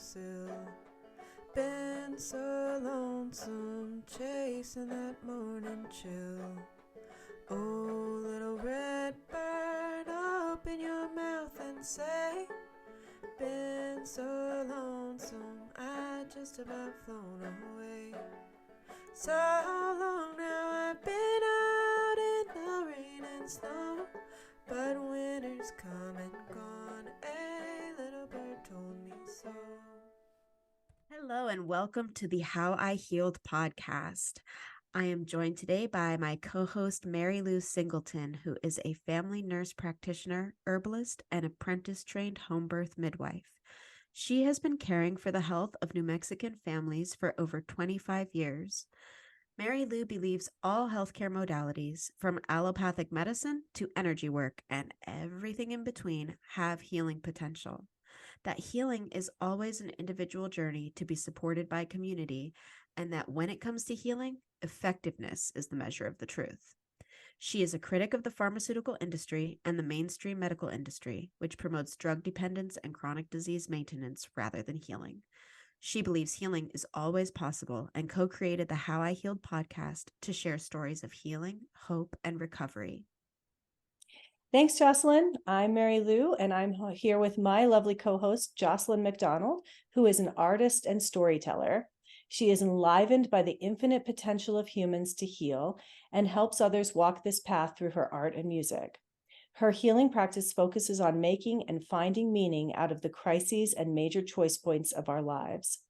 windowsill. Been so lonesome chasing that morning chill. Oh, little red bird, open your mouth and say, been so lonesome, I just about flown away. So long now I've been out in the rain and snow, but winter's come and gone, a little bird told me so. Hello, and welcome to the How I Healed podcast. I am joined today by my co-host, Mary Lou Singleton, who is a family nurse practitioner, herbalist, and apprentice-trained home birth midwife. She has been caring for the health of New Mexican families for over 25 years. Mary Lou believes all healthcare modalities, from allopathic medicine to energy work and everything in between, have healing potential. That healing is always an individual journey to be supported by community, and that when it comes to healing, effectiveness is the measure of the truth. She is a critic of the pharmaceutical industry and the mainstream medical industry, which promotes drug dependence and chronic disease maintenance rather than healing. She believes healing is always possible and co-created the How I Healed podcast to share stories of healing, hope, and recovery. Thanks, Jocelyn. I'm Mary Lou, and I'm here with my lovely co-host, Jocelyn McDonald, who is an artist and storyteller. She is enlivened by the infinite potential of humans to heal and helps others walk this path through her art and music. Her healing practice focuses on making and finding meaning out of the crises and major choice points of our lives.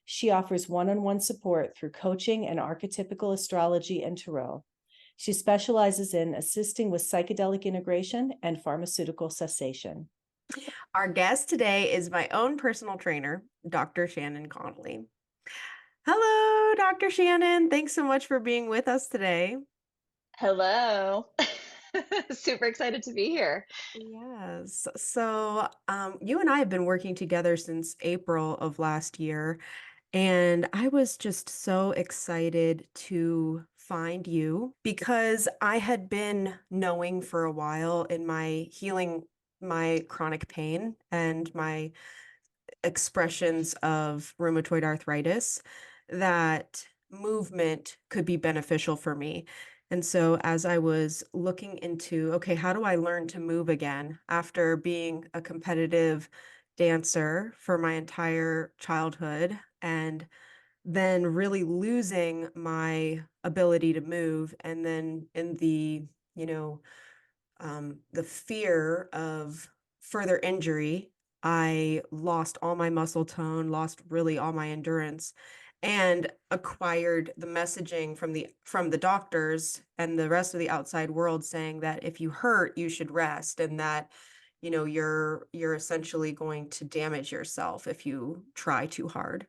She offers one-on-one support through coaching and archetypical astrology and tarot. She specializes in assisting with psychedelic integration and pharmaceutical cessation. Our guest today is my own personal trainer, Dr. Shannon Connolly. Hello, Dr. Shannon. Thanks so much for being with us today. Hello. Super excited to be here. Yes. So, you and I have been working together since April of last year, and I was just so excited to find you because I had been knowing for a while in my healing my chronic pain and my expressions of rheumatoid arthritis that movement could be beneficial for me. And so as I was looking into, okay, how do I learn to move again after being a competitive dancer for my entire childhood and then really losing my ability to move, and then in the, the fear of further injury, I lost all my muscle tone, lost really all my endurance, and acquired the messaging from the doctors and the rest of the outside world saying that if you hurt, you should rest, and that you're essentially going to damage yourself if you try too hard.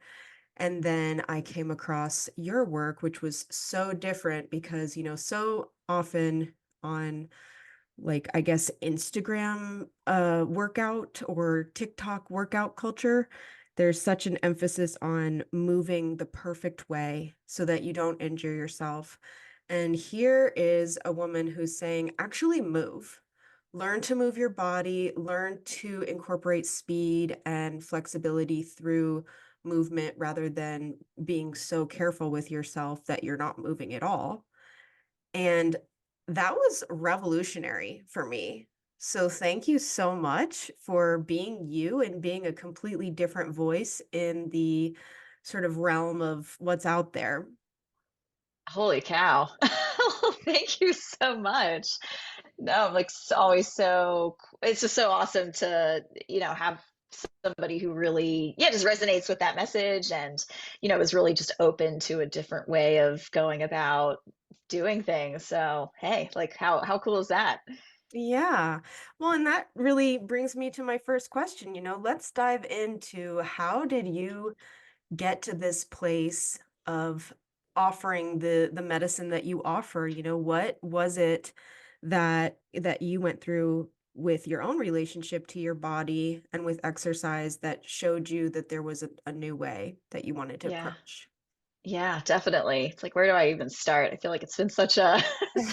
And then I came across your work, which was so different because, so often on, like, I guess, Instagram workout or TikTok workout culture, there's such an emphasis on moving the perfect way so that you don't injure yourself. And here is a woman who's saying, actually move. Learn to move your body, learn to incorporate speed and flexibility through movement rather than being so careful with yourself that you're not moving at all. And that was revolutionary for me. So thank you so much for being you and being a completely different voice in the sort of realm of what's out there. Holy cow. Thank you so much. No, I'm like always it's just so awesome to, have somebody who really, yeah, just resonates with that message and, is really just open to a different way of going about doing things. So, hey, like how cool is that? Yeah. Well, and that really brings me to my first question. Let's dive into, how did you get to this place of offering the medicine that you offer? What was it that you went through with your own relationship to your body and with exercise that showed you that there was a new way that you wanted to Yeah. approach? Yeah, definitely. It's like, where do I even start? I feel like it's been such a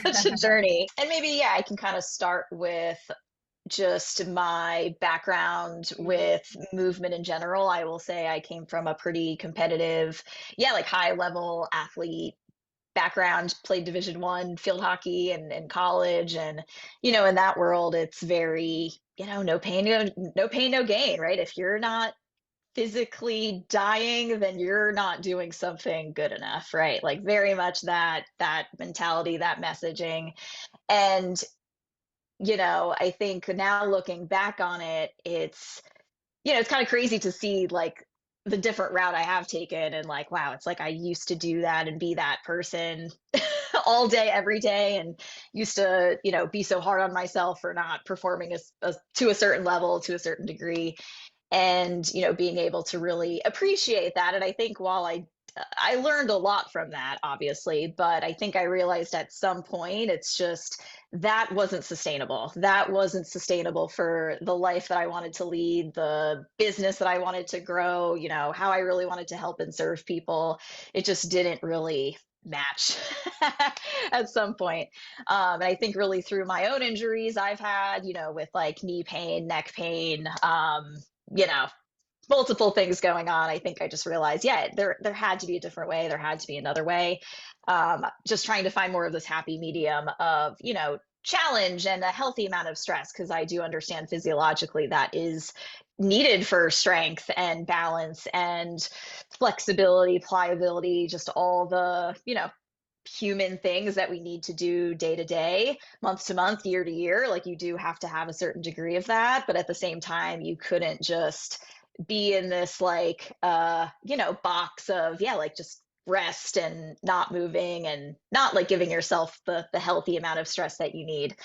such a journey. And maybe, yeah, I can kind of start with just my background with movement in general, I will say I came from a pretty competitive, yeah, like high level athlete background, played Division 1 field hockey and in college. And, in that world, it's very, no pain, no pain, no gain, right? If you're not physically dying, then you're not doing something good enough, right? Like very much that mentality, that messaging. And, I think now looking back on it, it's kind of crazy to see like the different route I have taken and like, wow, it's like I used to do that and be that person all day, every day, and used to, be so hard on myself for not performing to a certain level, to a certain degree, and being able to really appreciate that. And I think while I learned a lot from that, obviously, but I think I realized at some point it's just that wasn't sustainable. That wasn't sustainable for the life that I wanted to lead, the business that I wanted to grow, how I really wanted to help and serve people. It just didn't really match at some point. And I think really through my own injuries I've had, with like knee pain, neck pain, you know, multiple things going on. I think I just realized, yeah, there had to be a different way. There had to be another way. Just trying to find more of this happy medium of, challenge and a healthy amount of stress, because I do understand physiologically that is needed for strength and balance and flexibility, pliability, just all the, human things that we need to do day to day, month to month, year to year. Like you do have to have a certain degree of that, but at the same time, you couldn't just be in this like box of, yeah, like just rest and not moving and not like giving yourself the healthy amount of stress that you need.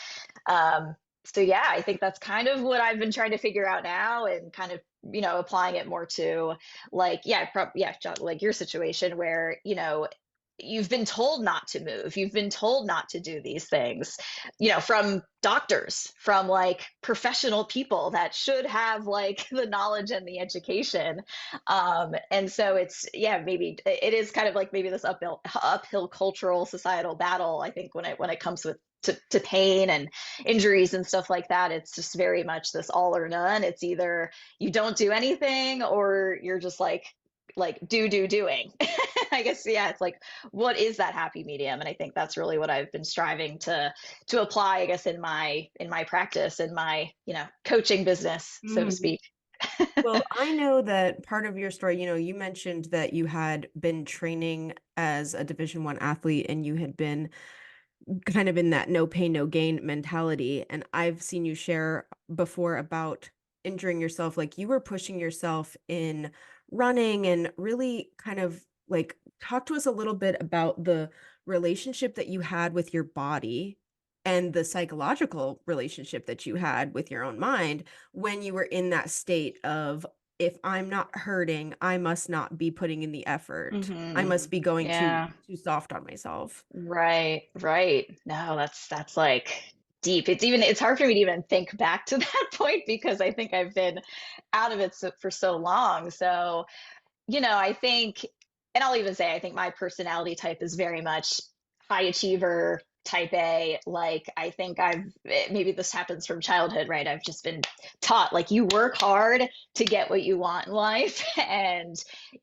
um so yeah, I think that's kind of what I've been trying to figure out now, and kind of applying it more to like, yeah, yeah, John, like your situation where you've been told not to move, you've been told not to do these things, from doctors, from like professional people that should have like the knowledge and the education. And so it's, yeah, maybe it is kind of like maybe this uphill cultural societal battle, I think, when it comes with to pain and injuries and stuff like that. It's just very much this all or none. It's either you don't do anything or you're just like doing. I guess, yeah, it's like, what is that happy medium? And I think that's really what I've been striving to apply, I guess, in my practice, in my coaching business, so to Mm. speak. Well, I know that part of your story, you mentioned that you had been training as a Division 1 athlete and you had been kind of in that no pain, no gain mentality. And I've seen you share before about injuring yourself, like you were pushing yourself in running, and really kind of like talk to us a little bit about the relationship that you had with your body and the psychological relationship that you had with your own mind when you were in that state of, if I'm not hurting, I must not be putting in the effort. I must be going too Yeah. too soft on myself. Right, right. No, that's like deep. It's hard for me to even think back to that point, because I think I've been out of it for so long. So, I think, and I'll even say, I think my personality type is very much high achiever, type A. Like, I think maybe this happens from childhood, right? I've just been taught, like, you work hard to get what you want in life. And,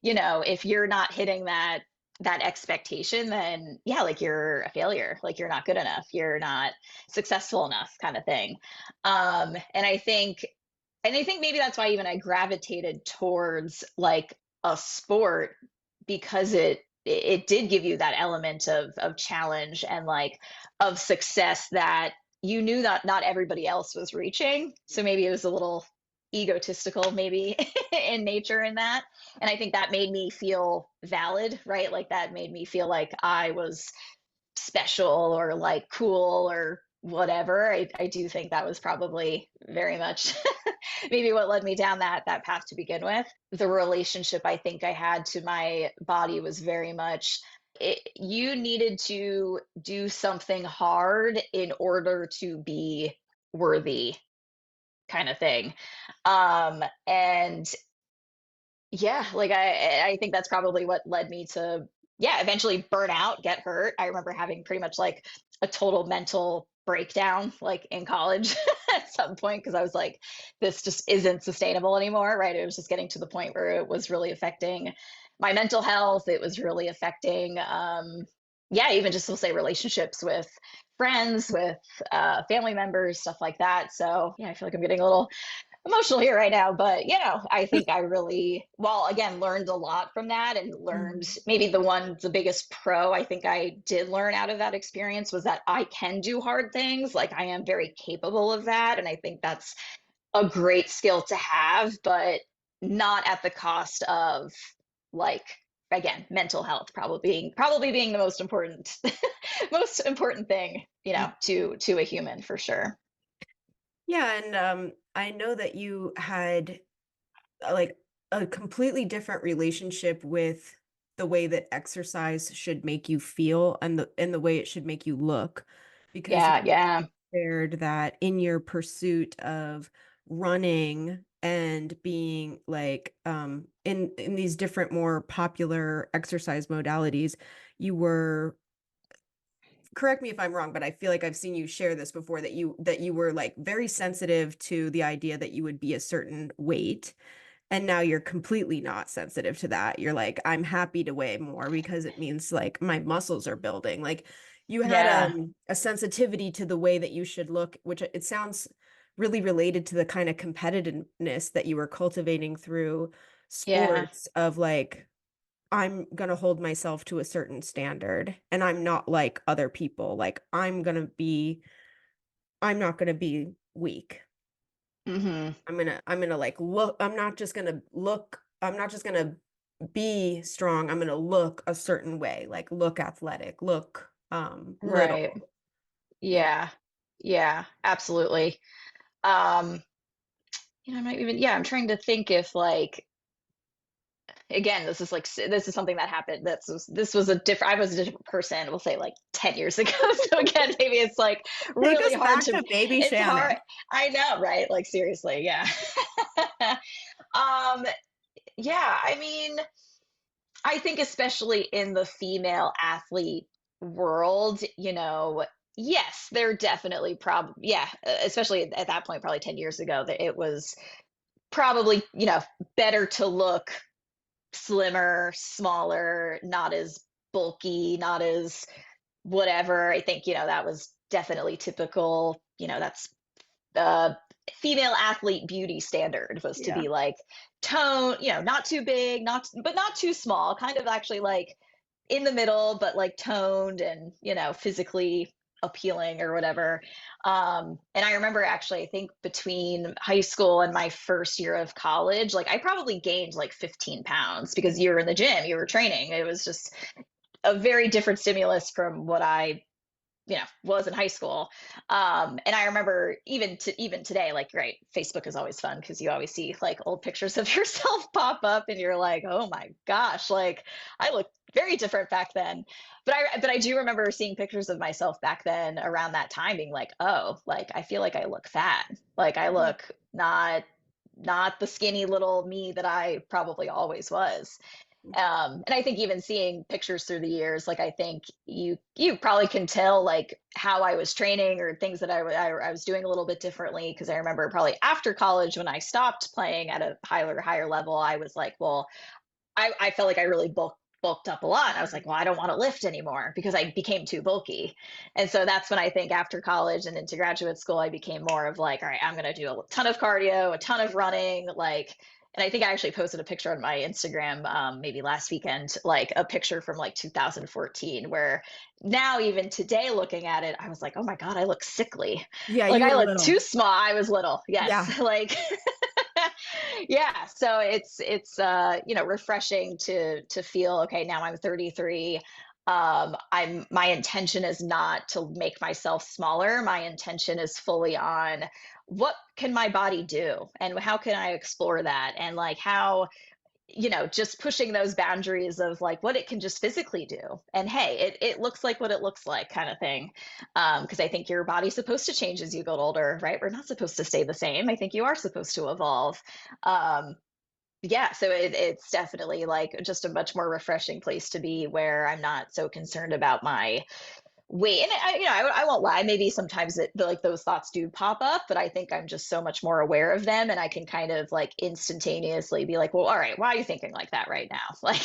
if you're not hitting that expectation, then yeah, like you're a failure, like you're not good enough, you're not successful enough, kind of thing. And I think maybe that's why even I gravitated towards like a sport, because it did give you that element of challenge and like of success that you knew that not everybody else was reaching. So maybe it was a little egotistical, maybe in nature, in that. And I think that made me feel valid, right? Like that made me feel like I was special or like cool or whatever. I do think that was probably very much maybe what led me down that path to begin with. The relationship I think I had to my body was very much you needed to do something hard in order to be worthy, kind of thing. And yeah, like I think that's probably what led me to, yeah, eventually burn out, get hurt. I remember having pretty much like a total mental breakdown like in college at some point because I was like, this just isn't sustainable anymore, right? It was just getting to the point where it was really affecting my mental health. It was really affecting, yeah, even just we'll say relationships with friends, with family members, stuff like that. So yeah, I feel like I'm getting a little emotional here right now, but I think I really, well, again, learned a lot from that and learned Mhm. maybe the biggest pro I think I did learn out of that experience was that I can do hard things. Like I am very capable of that. And I think that's a great skill to have, but not at the cost of like, again, mental health probably being the most important most important thing, to a human for sure. Yeah, and I know that you had like a completely different relationship with the way that exercise should make you feel and the way it should make you look, because you Yeah, yeah, shared that in your pursuit of running and being like in these different more popular exercise modalities, you were, correct me if I'm wrong, but I feel like I've seen you share this before, that you were like very sensitive to the idea that you would be a certain weight, and now you're completely not sensitive to that. You're like, I'm happy to weigh more because it means like my muscles are building. Like you had yeah, a sensitivity to the way that you should look, which it sounds really related to the kind of competitiveness that you were cultivating through yeah. sports of like, I'm gonna hold myself to a certain standard and I'm not like other people. Like I'm not gonna be weak. Hmm. I'm gonna like look, I'm not just gonna be strong. I'm gonna look a certain way, like look athletic, look Right. little, you know. Yeah. Yeah, absolutely. Um, I'm not even, yeah, I'm trying to think if like, again, this is something that happened. This was a different, I was a different person, we'll say like 10 years ago. So again, maybe it's like Take really us hard back to, to baby it's hard. Shannon. I know, right? Like seriously, yeah. Um, yeah, I mean, I think especially in the female athlete world, yes, they're definitely yeah, especially at that point, probably 10 years ago, that it was probably, better to look slimmer, smaller, not as bulky, not as whatever. I think, that was definitely typical, that's the female athlete beauty standard was to Yeah. be like tone, not too big, but not too small, kind of actually like in the middle, but like toned and, physically appealing or whatever. And I remember actually, I think between high school and my first year of college, like I probably gained like 15 pounds because you were in the gym, you were training. It was just a very different stimulus from what I was in high school. And I remember even today, like, right, Facebook is always fun because you always see like old pictures of yourself pop up and you're like, oh my gosh, like I look very different back then. But I do remember seeing pictures of myself back then around that time being like, oh, like I feel like I look fat. Like I Yeah. look not the skinny little me that I probably always was. And I think even seeing pictures through the years, like I think you probably can tell like how I was training or things that I was doing a little bit differently. Because I remember probably after college when I stopped playing at a higher level, I was like, well, I felt like I really bulked up a lot. I was like, well, I don't want to lift anymore because I became too bulky. And so that's when I think after college and into graduate school, I became more of like, all right, I'm going to do a ton of cardio, a ton of running, like, and I think I actually posted a picture on my Instagram maybe last weekend, like a picture from like 2014, where now even today looking at it, I was like, oh my God, I look sickly. Yeah, Like you I were look little. too small. I was little. Yeah. Yes. Like yeah, so it's refreshing to feel okay, now I'm 33. My intention is not to make myself smaller. My intention is fully on what can my body do and how can I explore that, and like how, just pushing those boundaries of like what it can just physically do. And hey, it looks like what it looks like kind of thing. Because I think your body's supposed to change as you get older, right? We're not supposed to stay the same. I think you are supposed to evolve. Um, yeah, so it's definitely like just a much more refreshing place to be where I'm not so concerned about my wait, and I won't lie, maybe sometimes like those thoughts do pop up, but I think I'm just so much more aware of them, and I can kind of like instantaneously be like, well, all right, why are you thinking like that right now? Like,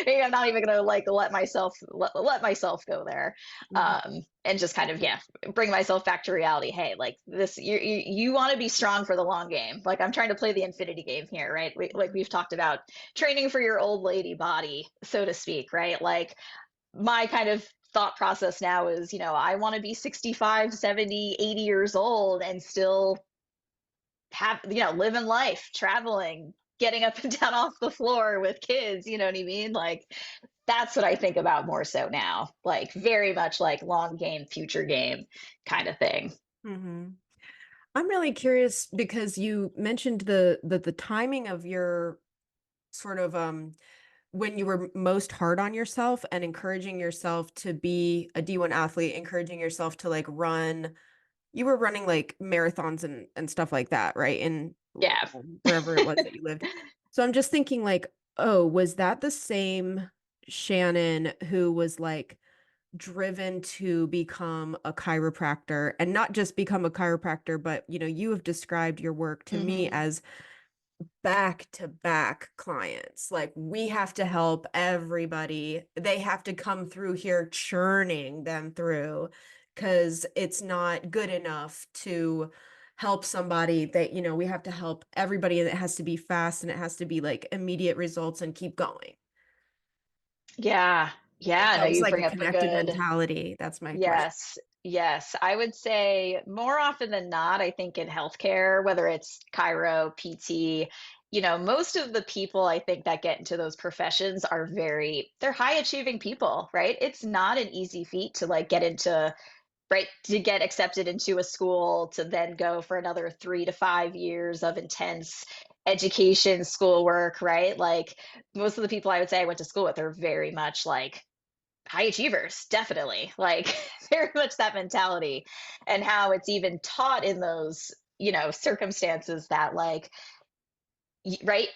maybe I'm not even gonna like let myself go there, and just kind of, yeah, bring myself back to reality. Hey, like this, you want to be strong for the long game. Like, I'm trying to play the infinity game here, right? Like we've talked about training for your old lady body, so to speak, right? Like, my kind of thought process now is, I want to be 65, 70, 80 years old and still have, living life, traveling, getting up and down off the floor with kids, you know what I mean? Like, that's what I think about more so now. Like, very much like long game, future game kind of thing. Mm-hmm. I'm really curious because you mentioned the timing of your sort of when you were most hard on yourself and encouraging yourself to be a D1 athlete, encouraging yourself to like run. You were running like marathons and stuff like that, right? In Yeah. wherever it was that you lived. So I'm just thinking like, oh, was that the same Shannon who was like driven to become a chiropractor, and not just become a chiropractor, but you have described your work to me Hmm. as back to back clients. Like, we have to help everybody. They have to come through here churning them through, because it's not good enough to help somebody that, we have to help everybody, and it has to be fast and it has to be like immediate results and keep going. Yeah. If Yeah. No, that was you like a bring up a connected good. mentality, that's my question. Yes, yes. I would say more often than not, I think in healthcare, whether it's chiro, PT, most of the people I think that get into those professions are they're high achieving people, right? It's not an easy feat to like get into, right? To get accepted into a school, to then go for another 3 to 5 years of intense education, schoolwork, right? Like, most of the people I would say I went to school with are very much like high achievers, definitely, like very much that mentality, and how it's even taught in those circumstances that like right,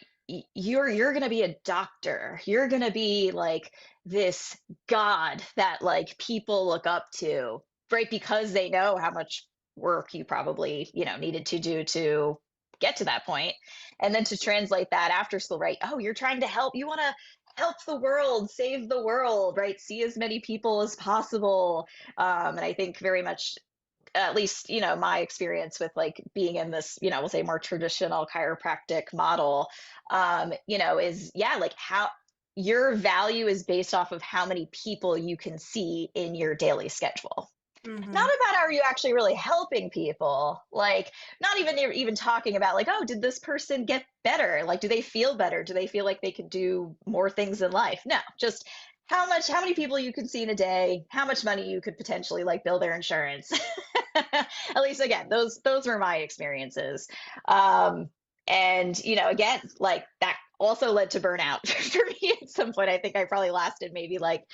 you're going to be a doctor, you're going to be like this god that like people look up to, right, because they know how much work you probably needed to do to get to that point. And then to translate that after school, right, oh, you're trying to help, you want to help the world, save the world, right, see as many people as possible. And I think very much, at least my experience with like being in this we'll say more traditional chiropractic model, is, yeah, like how your value is based off of how many people you can see in your daily schedule, not Mm-hmm. about are you actually really helping people, like not even talking about like, oh, did this person get better, like do they feel better, do they feel like they could do more things in life, no, just how many people you can see in a day, how much money you could potentially like bill their insurance. At least again, those were my experiences. And again, like that also led to burnout for me at some point. I think I probably lasted maybe like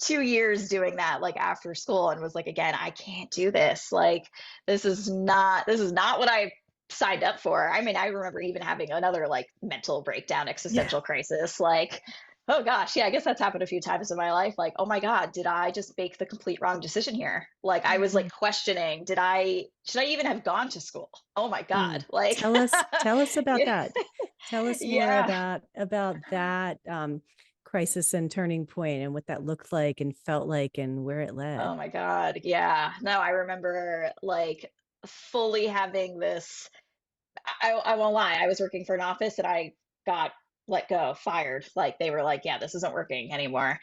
2 years doing that, like after school, and was like, again, I can't do this. Like, this is not what I signed up for. I mean, I remember even having another like mental breakdown, Yeah. existential crisis, like, oh gosh, yeah, I guess that's happened a few times in my life. Like, oh my God, did I just make the complete wrong decision here? Like, I was Mm-hmm. like questioning, should I even have gone to school? Oh my Mm. God. Like, Tell us about yeah, that. Tell us more yeah. about that crisis and turning point and what that looked like and felt like and where it led. Oh my God. Yeah. No, I remember like fully having this. I won't lie. I was working for an office and I got let go, fired. Like, they were like, yeah, this isn't working anymore.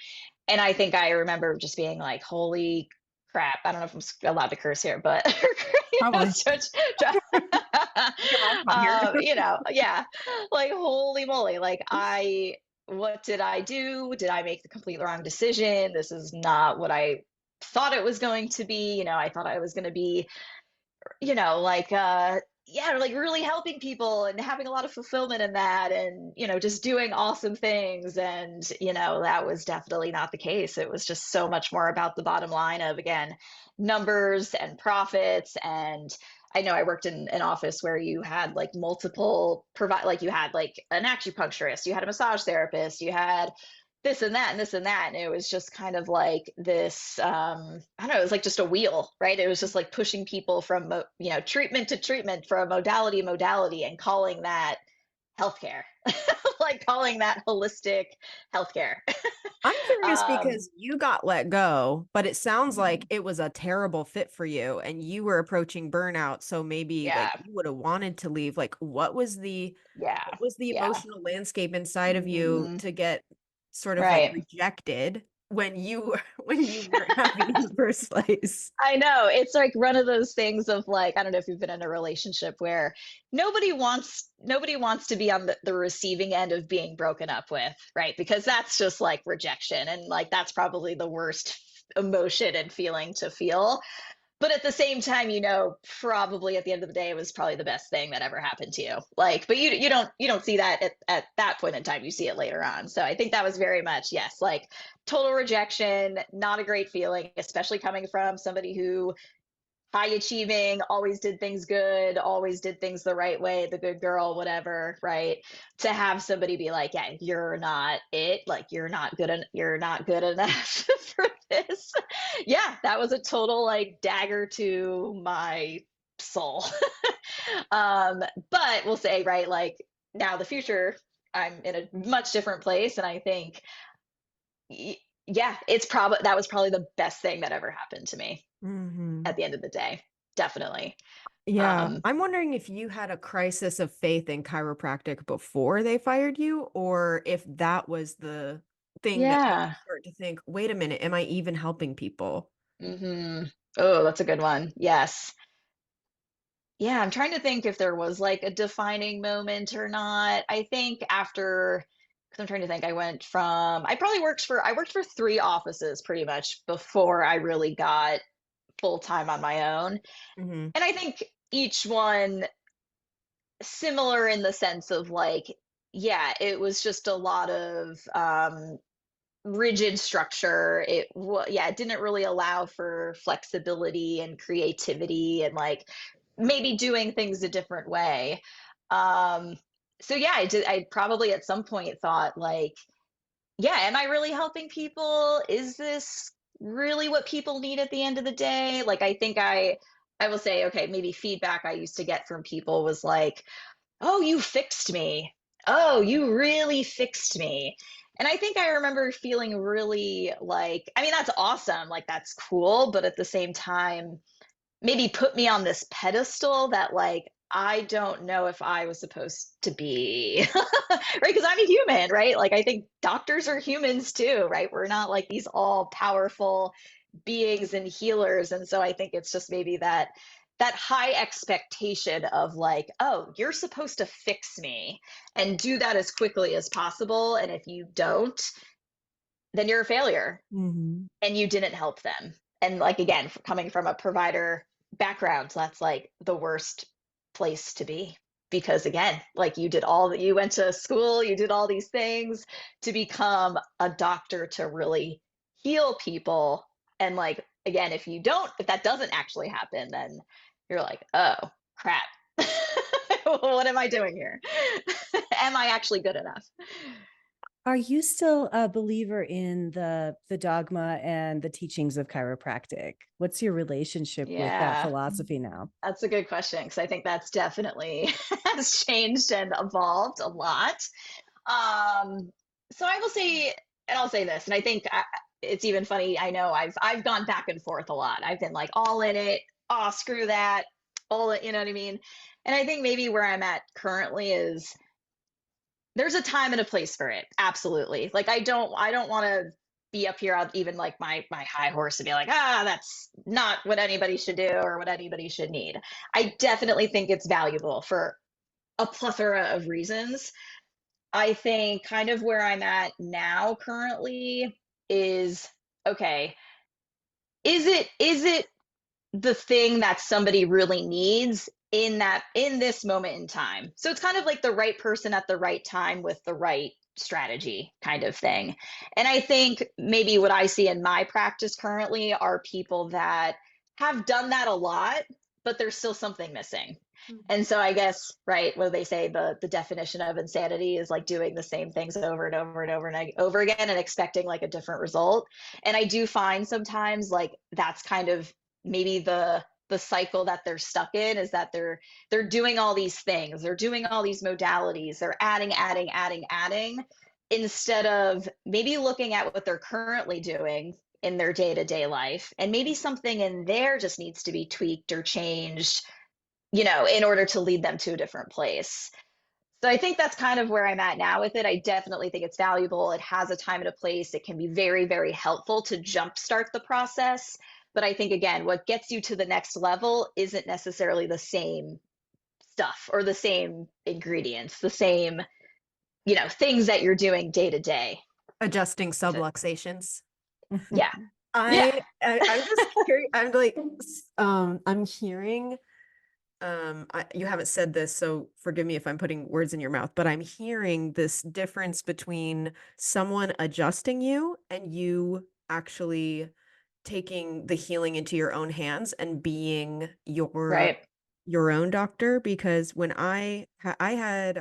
And I think I remember just being like, holy crap. I don't know if allowed to curse here, but Probably. Come on, come here. yeah, like holy moly. Like, what did I do? Did I make the completely wrong decision? This is not what I thought it was going to be. I thought I was going to be, like, yeah, like really helping people and having a lot of fulfillment in that, and just doing awesome things, and that was definitely not the case. It was just so much more about the bottom line of, again, numbers and profits. And I know I worked in an office where you had like multiple provide, like you had like an acupuncturist, you had a massage therapist, you had this and that and this and that. And it was just kind of like this, I don't know, it was like just a wheel, right? It was just like pushing people from, treatment to treatment, from modality to modality, and calling that healthcare, like calling that holistic healthcare. I'm curious um, because you got let go, but it sounds like mhm. it was a terrible fit for you and you were approaching burnout. So maybe like Yeah, you would have wanted to leave. Like yeah, what was the yeah. emotional landscape inside of you Hmm. to get sort of like Right. rejected when when you weren't happy in the first place? I know. It's like one of those things of like, I don't know if you've been in a relationship where nobody wants to be on the receiving end of being broken up with, right? Because that's just like rejection. And like that's probably the worst emotion and feeling to feel. But at the same time, probably at the end of the day, it was probably the best thing that ever happened to you. Like, but you don't see that at that point in time. You see it later on. So I think that was very much, yes, like total rejection, not a great feeling, especially coming from somebody who high achieving, always did things good, always did things the right way, the good girl, whatever, right? To have somebody be like, "Yeah, you're not it. Like you're not good enough for this." Yeah, that was a total like dagger to my soul. um, but we'll say, right, like now the future, I'm in a much different place, and I think yeah, that was probably the best thing that ever happened to me Hmm. at the end of the day. Definitely. Yeah. Um, I'm wondering if you had a crisis of faith in chiropractic before they fired you, or if that was the thing that made you yeah. start to think, wait a minute, am I even helping people? Oh, that's a good one. Yes. Yeah, I'm trying to think if there was like a defining moment or not. I think after, because I'm trying to think, I worked for three offices pretty much before I really got full time on my own. Hmm. And I think each one similar in the sense of like, yeah, it was just a lot of rigid structure. Yeah, it didn't really allow for flexibility and creativity and like maybe doing things a different way. Um, so yeah, I probably at some point thought like, yeah, am I really helping people? Is this really what people need at the end of the day? Like I think I will say, okay, maybe feedback I used to get from people was like, "Oh, you fixed me. Oh, you really fixed me." And I think I remember feeling really like, I mean, that's awesome. Like, that's cool. But at the same time, maybe put me on this pedestal that, like, I don't know if I was supposed to be, right? Because I'm a human, right? Like, I think doctors are humans too, right? We're not like these all powerful beings and healers. And so I think it's just maybe that high expectation of like, oh, you're supposed to fix me and do that as quickly as possible. And if you don't, then you're a failure Hmm. and you didn't help them. And like again, coming from a provider background, that's like the worst place to be. Because again, like you went to school, you did all these things to become a doctor to really heal people. And like again, if that doesn't actually happen, then you're like, oh crap. What am I doing here? Am I actually good enough? Are you still a believer in the dogma and the teachings of chiropractic? What's your relationship with that Yeah. philosophy now? That's a good question because I think that's definitely has changed and evolved a lot. Um, so I will say, and I'll say this, and I think it's even funny. I know I've gone back and forth a lot. I've been like all in it, oh screw that, all it, you know what I mean? And I think maybe where I'm at currently is there's a time and a place for it. Absolutely. Like I don't want to be up here on even like my high horse and be like, that's not what anybody should do or what anybody should need. I definitely think it's valuable for a plethora of reasons. I think kind of where I'm at now currently is okay, is it the thing that somebody really needs in this moment in time. So it's kind of like the right person at the right time with the right strategy kind of thing. And I think maybe what I see in my practice currently are people that have done that a lot, but there's still something missing. Mhm. And so I guess, right, what they say, the definition of insanity is like doing the same things over and over and over and over again and expecting like a different result. And I do find sometimes like that's kind of maybe the cycle that they're stuck in, is that they're doing all these things, they're doing all these modalities, they're adding, instead of maybe looking at what they're currently doing in their day-to-day life, and maybe something in there just needs to be tweaked or changed, in order to lead them to a different place. So I think that's kind of where I'm at now with it. I definitely think it's valuable. It has a time and a place. It can be very, very helpful to jumpstart the process. But I think, again, what gets you to the next level isn't necessarily the same stuff or the same ingredients, the same, things that you're doing day to day. Adjusting subluxations. Yeah. Yeah. I'm just curious. I'm like, I'm hearing, you haven't said this, so forgive me if I'm putting words in your mouth, but I'm hearing this difference between someone adjusting you and you actually taking the healing into your own hands and being Right. your own doctor. Because when I had,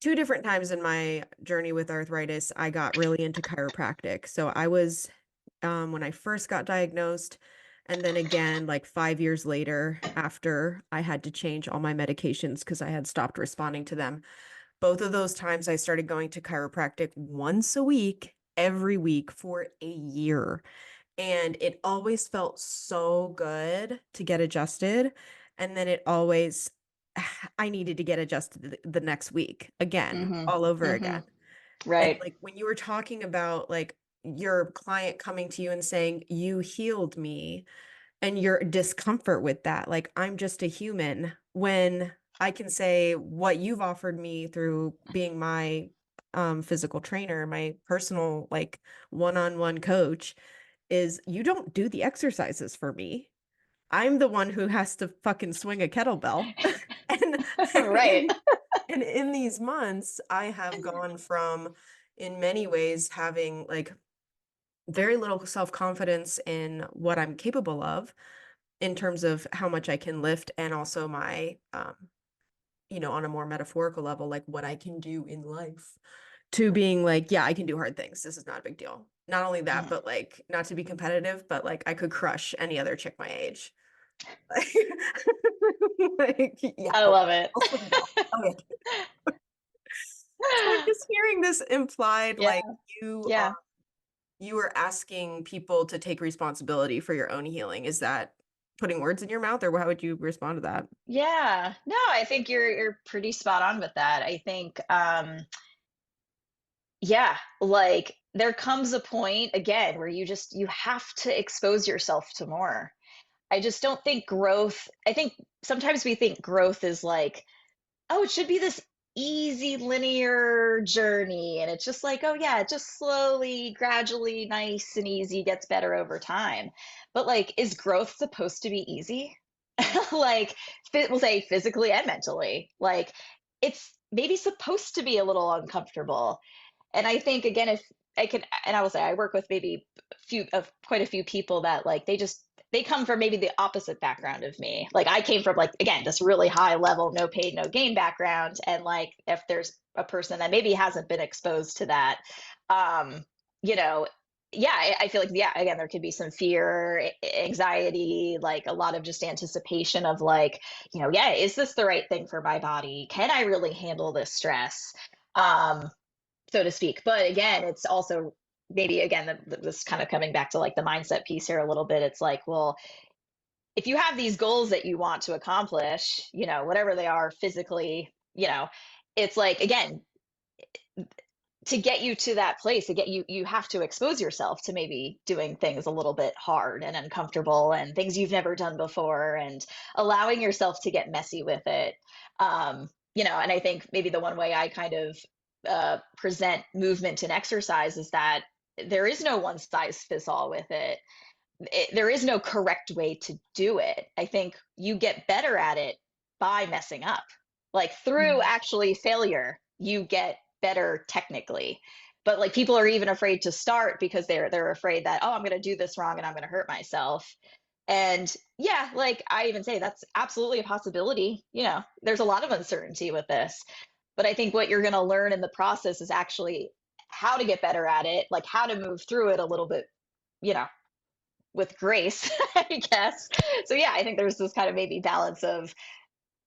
2 different times in my journey with arthritis, I got really into chiropractic. So I was, when I first got diagnosed, and then again, like 5 years later, after I had to change all my medications because I had stopped responding to them. Both of those times I started going to chiropractic once a week, every week for a year. And it always felt so good to get adjusted. And then it always, I needed to get adjusted the next week again, Mm-hmm. all over Mm-hmm. again. And Right. like when you were talking about like your client coming to you and saying, you healed me, and your discomfort with that, like, I'm just a human, when I can say what you've offered me through being my physical trainer, my personal like one-on-one coach, is you don't do the exercises for me. I'm the one who has to fucking swing a kettlebell. and, and Right. in and in these months, I have gone from, in many ways, having like very little self-confidence in what I'm capable of in terms of how much I can lift, and also my, on a more metaphorical level, like what I can do in life, to being like, yeah, I can do hard things. This is not a big deal. Not only that, Mhm. but like, not to be competitive, but like I could crush any other chick my age. Like, yeah, I love it. I'll swing a bell. Oh yeah. So I'm just hearing this implied, Yeah. like you Yeah. you were asking people to take responsibility for your own healing. Is that putting words in your mouth, or how would you respond to that? Yeah. No, I think you're pretty spot on with that. I think yeah, like there comes a point again where you have to expose yourself to more. I just don't think growth, I think sometimes we think growth is like, oh, it should be this easy linear journey, and it's just like, oh yeah, it just slowly, gradually, nice and easy gets better over time. But like, is growth supposed to be easy? Like, we'll say physically and mentally, like it's maybe supposed to be a little uncomfortable. And I think again, if I can, and I will say I work with maybe quite a few people that like they come from maybe the opposite background of me. Like I came from like again this really high level no pain no gain background, and like if there's a person that maybe hasn't been exposed to that, um, you know, yeah, I feel like yeah, again there could be some fear, anxiety, like a lot of just anticipation of like, yeah, is this the right thing for my body? Can I really handle this stress? Um, so to speak. But again, it's also maybe again this kind of coming back to like the mindset piece here a little bit. It's like, well, if you have these goals that you want to accomplish, whatever they are physically, it's like again, to get you to that place, to get you have to expose yourself to maybe doing things a little bit hard and uncomfortable and things you've never done before, and allowing yourself to get messy with it. And I think maybe the one way I kind of present movement and exercise is that there is no one size fits all with it. There is no correct way to do it. I think you get better at it by messing up. Like through actually failure, you get better technically. But like people are even afraid to start because they're afraid that, oh, I'm going to do this wrong and I'm going to hurt myself. And yeah, like I even say that's absolutely a possibility. There's a lot of uncertainty with this. But I think what you're going to learn in the process is actually how to get better at it, like how to move through it a little bit, you know, with grace, I guess. So yeah, I think there's this kind of maybe balance of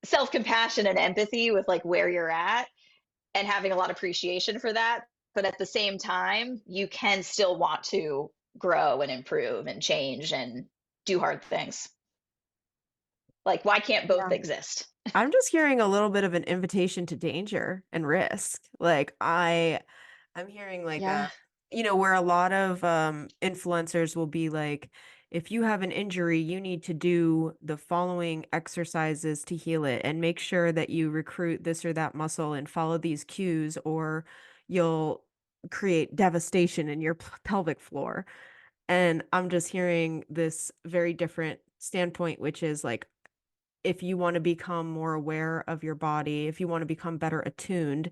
self-compassion and empathy with like where you're at and having a lot of appreciation for that. But at the same time, you can still want to grow and improve and change and do hard things. Like, why can't both Yeah. exist? I'm just hearing a little bit of an invitation to danger and risk. Like I'm hearing like Yeah. where a lot of influencers will be like, if you have an injury, you need to do the following exercises to heal it and make sure that you recruit this or that muscle and follow these cues, or you'll create devastation in your pelvic floor. And I'm just hearing this very different standpoint, which is like, if you want to become more aware of your body, if you want to become better attuned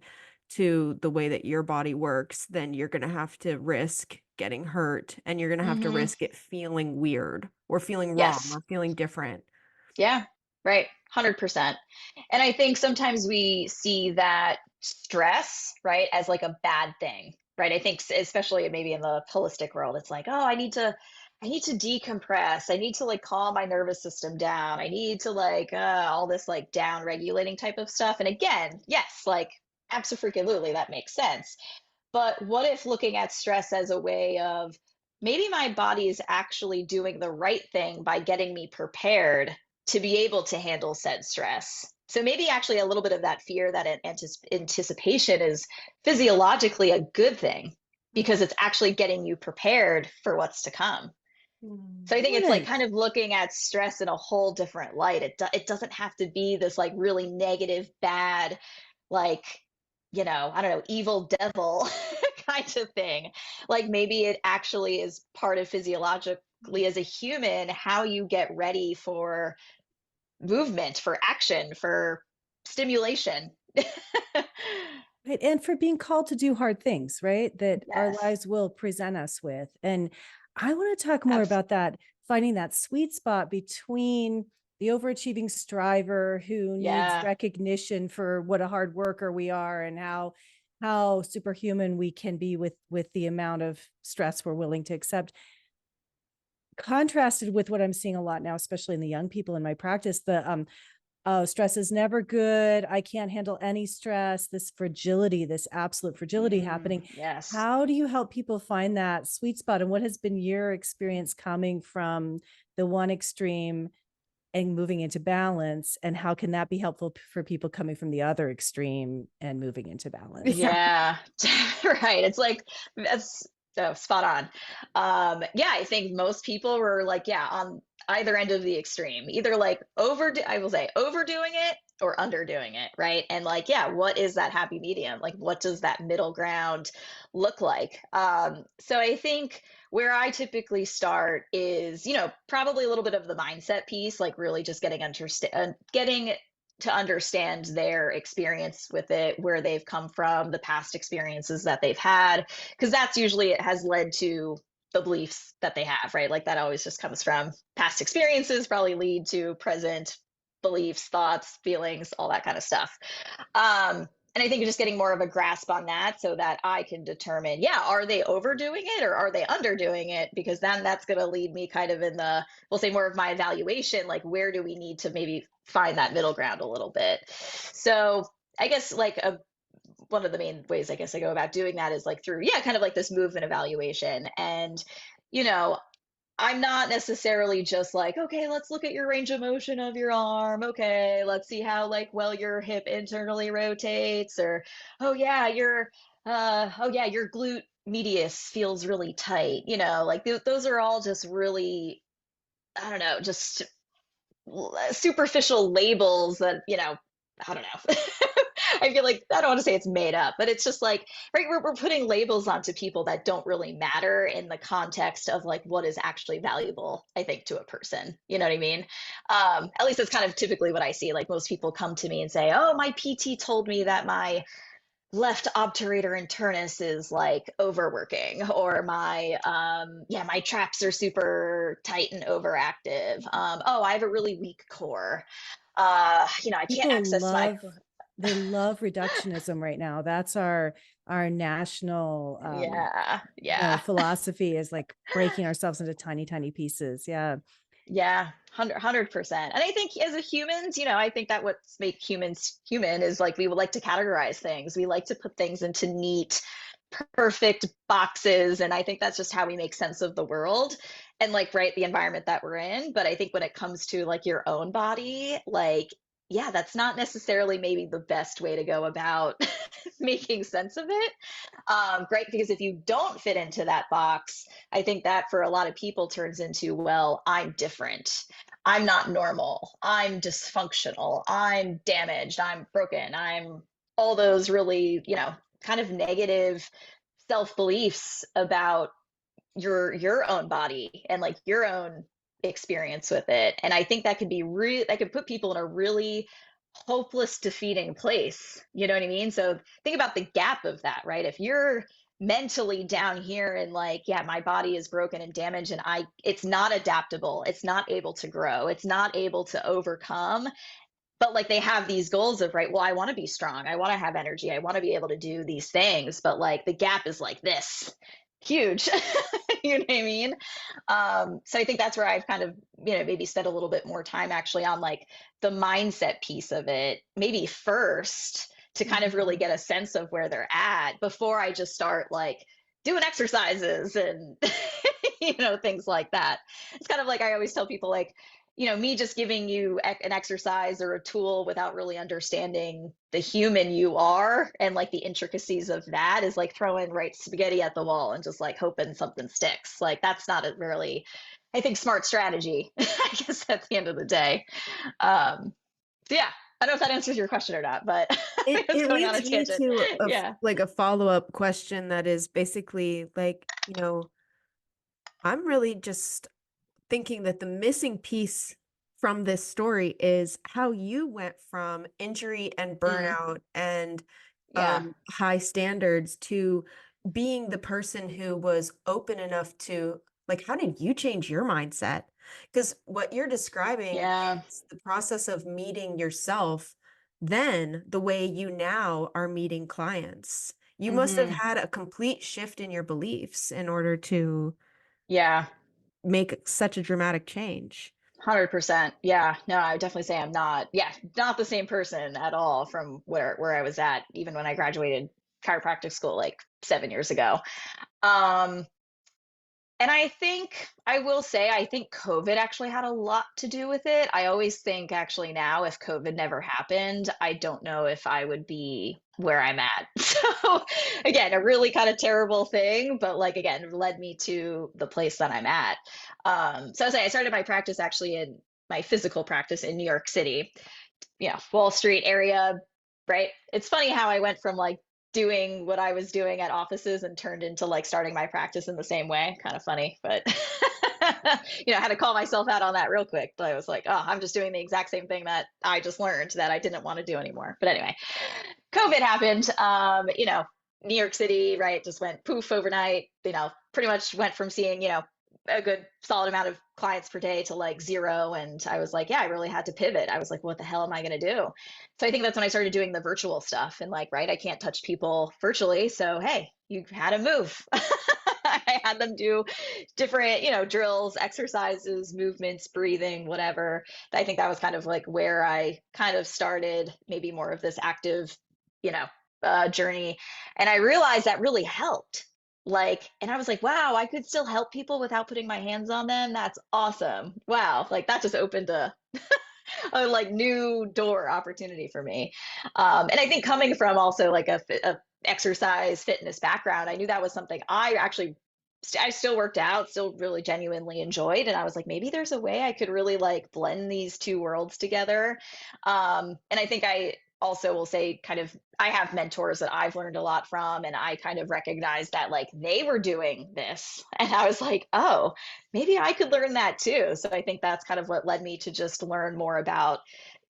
to the way that your body works, then you're going to have to risk getting hurt, and you're going to have to Hmm. risk it feeling weird or feeling wrong Yes. or feeling different. Yeah. Right. 100%. And I think sometimes we see that stress, right, as like a bad thing, right? I think especially maybe in the holistic world, it's like, oh, I need to decompress. I need to like calm my nervous system down. I need to like all this like down regulating type of stuff. And again, yes, like absolutely that makes sense. But what if looking at stress as a way of maybe my body is actually doing the right thing by getting me prepared to be able to handle said stress? So maybe actually a little bit of that fear, that anticipation is physiologically a good thing because it's actually getting you prepared for what's to come. So I think it's like Wouldn't kind of looking at stress in a whole different light. It doesn't have to be this like really negative, bad, like, I don't know, evil devil kind of thing. Like maybe it actually is part of physiologically as a human, how you get ready for movement, for action, for stimulation. right, and for being called to do hard things, right? That our Yes, lives will present us with. And I want to talk more absolutely. about that, finding that sweet spot between the overachieving striver who needs Yeah. recognition for what a hard worker we are, and how superhuman we can be with the amount of stress we're willing to accept, contrasted with what I'm seeing a lot now, especially in the young people in my practice, the oh, stress is never good. I can't handle any stress. This fragility, this absolute fragility happening. Yes. How do you help people find that sweet spot? And what has been your experience coming from the one extreme and moving into balance? And how can that be helpful for people coming from the other extreme and moving into balance? Yeah. Yeah, right. It's like that's spot on. Yeah, I think most people were like, yeah, on either end of the extreme, either like I will say overdoing it or underdoing it, right? And like, yeah, what is that happy medium? Like, what does that middle ground look like? So I think where I typically start is, probably a little bit of the mindset piece, like really just getting to understand their experience with it, where they've come from, the past experiences that they've had, because that's usually it has led to the beliefs that they have, right? Like that always just comes from past experiences, probably lead to present beliefs, thoughts, feelings, all that kind of stuff. And I think just getting more of a grasp on that so that I can determine, yeah, are they overdoing it or are they underdoing it? Because then that's going to lead me kind of in we'll say more of my evaluation, like where do we need to maybe find that middle ground a little bit. So I guess like one of the main ways I guess I go about doing that is like through, yeah, kind of like this movement evaluation. And, you know, I'm not necessarily just like, okay, let's look at your range of motion of your arm. Okay, let's see how like well your hip internally rotates, or oh yeah, your glute medius feels really tight. Like those are all just really, I don't know, just superficial labels that, I don't know. I feel like I don't want to say it's made up, but it's just like, right, we're putting labels onto people that don't really matter in the context of like what is actually valuable, I think, to a person. You know what I mean? At least that's kind of typically what I see. Like most people come to me and say, oh, my PT told me that my left obturator internus is like overworking, or my traps are super tight and overactive. Oh, I have a really weak core. I can't People access my love, they love reductionism right now. That's our national yeah. philosophy, is like breaking ourselves into tiny, tiny pieces. Yeah. Yeah, 100%. And I think as a humans, I think that what's make humans human is like we would like to categorize things. We like to put things into neat, perfect boxes. And I think that's just how we make sense of the world and like, right, the environment that we're in. But I think when it comes to like your own body, like, yeah, that's not necessarily maybe the best way to go about making sense of it. Great, because if you don't fit into that box, I think that for a lot of people turns into, well, I'm different. I'm not normal. I'm dysfunctional. I'm damaged. I'm broken. I'm all those really, kind of negative self beliefs about your own body and like your own experience with it. And I think that could be that could put people in a really hopeless, defeating place. You know what I mean? So think about the gap of that, right? If you're mentally down here and like, yeah, my body is broken and damaged and it's not adaptable, it's not able to grow, it's not able to overcome, but like they have these goals of, right, well, I want to be strong, I want to have energy, I want to be able to do these things, but like the gap is like this huge. You know what I mean? So I think that's where I've kind of, maybe spent a little bit more time actually on like the mindset piece of it, maybe first, to kind of really get a sense of where they're at before I just start like doing exercises and things like that. It's kind of like I always tell people, like, me just giving you an exercise or a tool without really understanding the human you are and like the intricacies of that is like throwing right spaghetti at the wall and just like hoping something sticks. Like that's not a really, I think, smart strategy, I guess, at the end of the day. So yeah, I don't know if that answers your question or not, but I was It going on a leads me tangent. to Yeah. like a follow-up question that is basically like, I'm really just thinking that the missing piece from this story is how you went from injury and Mm, burnout and yeah. high standards to being the person who was open enough to, like, how did you change your mindset? Because what you're describing Yeah. is the process of meeting yourself, then the way you now are meeting clients. You must have Hmm. had a complete shift in your beliefs in order to Yeah. make such a dramatic change. 100%. Yeah. No, I would definitely say I'm not, yeah, not the same person at all from where I was at, even when I graduated chiropractic school like 7 years ago. Um, and I think I will say, I think COVID actually had a lot to do with it. I always think actually now, if COVID never happened, I don't know if I would be where I'm at. So again, a really kind of terrible thing, but like again, led me to the place that I'm at. So I started my practice actually in my physical practice in New York City, Wall Street area, right? It's funny how I went from like doing what I was doing at offices and turned into like starting my practice in the same way. Kind of funny, but I had to call myself out on that real quick. But I was like, oh, I'm just doing the exact same thing that I just learned that I didn't want to do anymore. But anyway, COVID happened. New York City, right, just went poof overnight. Pretty much went from seeing, a good solid amount of clients per day to like zero. And I was like, yeah, I really had to pivot. I was like, what the hell am I going to do? So I think that's when I started doing the virtual stuff and like, right, I can't touch people virtually. So, hey, you had to move. I had them do different, drills, exercises, movements, breathing, whatever. I think that was kind of like where I kind of started maybe more of this active, you know, journey. And I realized that really helped. Like, and I was like, wow, I could still help people without putting my hands on them. That's awesome. Wow. Like that just opened a like new door opportunity for me. And I think coming from also like a exercise fitness background, I knew that was something I still worked out, still really genuinely enjoyed. And I was like, maybe there's a way I could really like blend these two worlds together. And I think I also will say kind of, I have mentors that I've learned a lot from, and I kind of recognized that like they were doing this. And I was like, oh, maybe I could learn that too. So I think that's kind of what led me to just learn more about,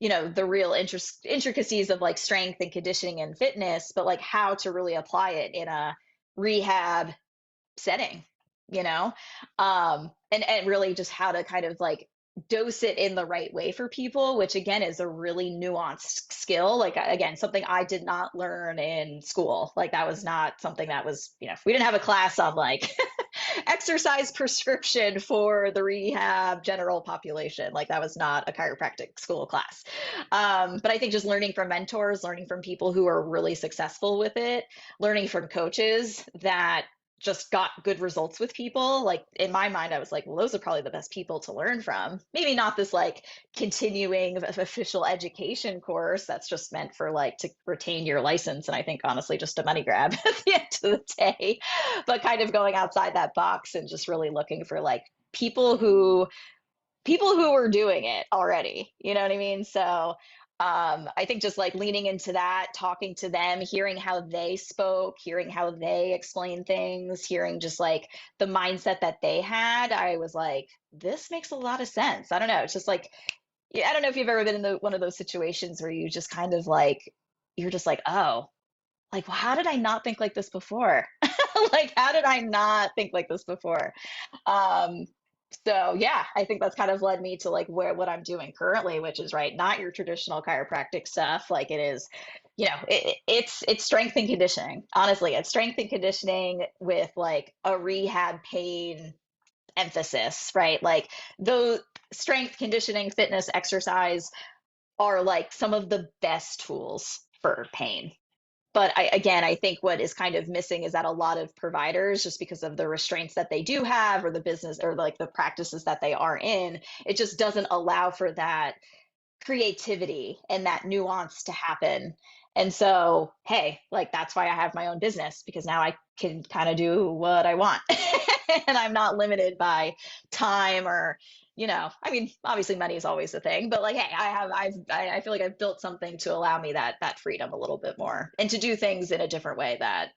the real intricacies of like strength and conditioning and fitness, but like how to really apply it in a rehab setting, and really just how to kind of like dose it in the right way for people, which again is a really nuanced skill. Like again, something I did not learn in school. Like that was not something that was, we didn't have a class on like exercise prescription for the rehab general population. Like that was not a chiropractic school class. But I think just learning from mentors, learning from people who are really successful with it, learning from coaches that just got good results with people. Like in my mind, I was like, well, those are probably the best people to learn from. Maybe not this like continuing official education course that's just meant for like to retain your license. And I think honestly, just a money grab at the end of the day, but kind of going outside that box and just really looking for like people who are doing it already. You know what I mean? So I think just like leaning into that, talking to them, hearing how they spoke, hearing how they explained things, hearing just like the mindset that they had, I was like, this makes a lot of sense. I don't know. It's just like, yeah, I don't know if you've ever been in one of those situations where you just kind of like, you're just like, oh, like, well, how did I not think like this before? Like, how did I not think like this before? Um, so yeah, I think that's kind of led me to like what I'm doing currently, which is right, not your traditional chiropractic stuff. Like it is, it's strength and conditioning. Honestly, it's strength and conditioning with like a rehab pain emphasis, right? Like those strength, conditioning, fitness, exercise are like some of the best tools for pain. But I think what is kind of missing is that a lot of providers, just because of the restraints that they do have or the business or like the practices that they are in, it just doesn't allow for that creativity and that nuance to happen. And so, hey, like that's why I have my own business, because now I can kind of do what I want. And I'm not limited by time or, I mean, obviously money is always a thing, but like, hey, I feel like I've built something to allow me that freedom a little bit more and to do things in a different way that,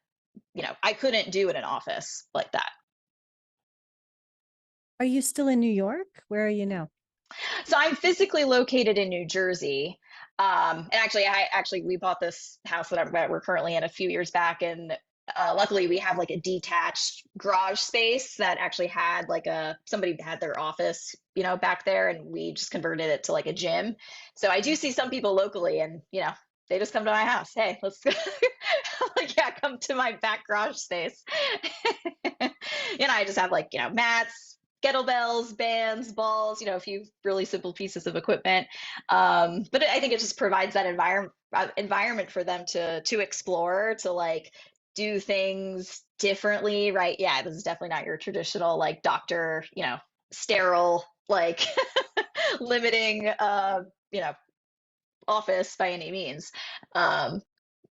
I couldn't do in an office like that. Are you still in New York? Where are you now? So I'm physically located in New Jersey. And actually, we bought this house that we're currently in a few years back, and luckily we have like a detached garage space that actually had like somebody had their office, back there, and we just converted it to like a gym. So I do see some people locally, and they just come to my house. Hey, let's go. Like, yeah, come to my back garage space. I just have like, mats, kettlebells, bands, balls, a few really simple pieces of equipment. But I think it just provides that environment for them to explore, to like do things differently, right? Yeah, this is definitely not your traditional like doctor, sterile, like limiting, office by any means. Um,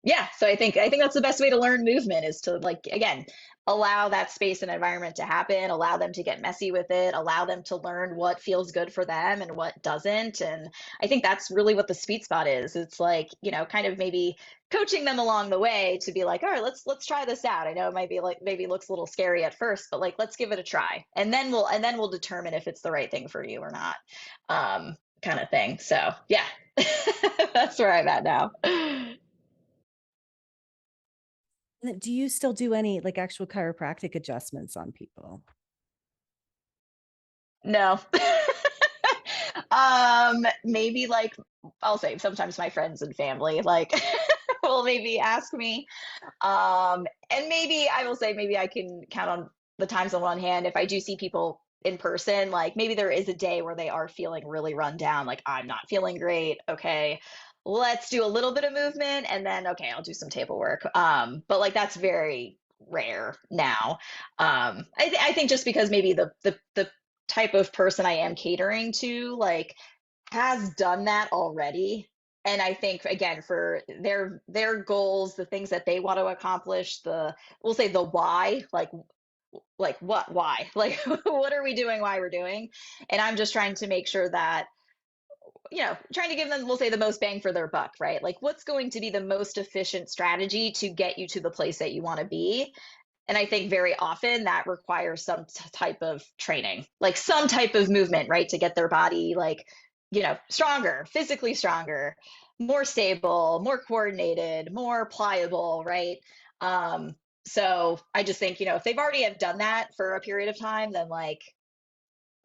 yeah, so I think that's the best way to learn movement, is to like again allow that space and environment to happen, allow them to get messy with it, allow them to learn what feels good for them and what doesn't. And I think that's really what the sweet spot is. It's like, kind of maybe coaching them along the way to be like, all right, let's try this out. I know it might be like maybe looks a little scary at first, but like let's give it a try. And then we'll determine if it's the right thing for you or not. Kind of thing. So yeah. That's where I'm at now. Do you still do any like actual chiropractic adjustments on people? No. Maybe like I'll say sometimes my friends and family like will maybe ask me. And maybe I will say maybe I can count on the times on one hand if I do see people in person, like maybe there is a day where they are feeling really run down, like I'm not feeling great. Okay, let's do a little bit of movement and then okay, I'll do some table work. But like that's very rare now. I think just because maybe the type of person I am catering to like has done that already. And I think again for their goals, the things that they want to accomplish, we'll say the why, like what, why, like what are we doing, why we're doing. And I'm just trying to make sure that, trying to give them, we'll say, the most bang for their buck, right? Like what's going to be the most efficient strategy to get you to the place that you want to be. And I think very often that requires some type of training, like some type of movement, right? To get their body like stronger, physically stronger, more stable, more coordinated, more pliable, right? So I just think, if they've already have done that for a period of time, then like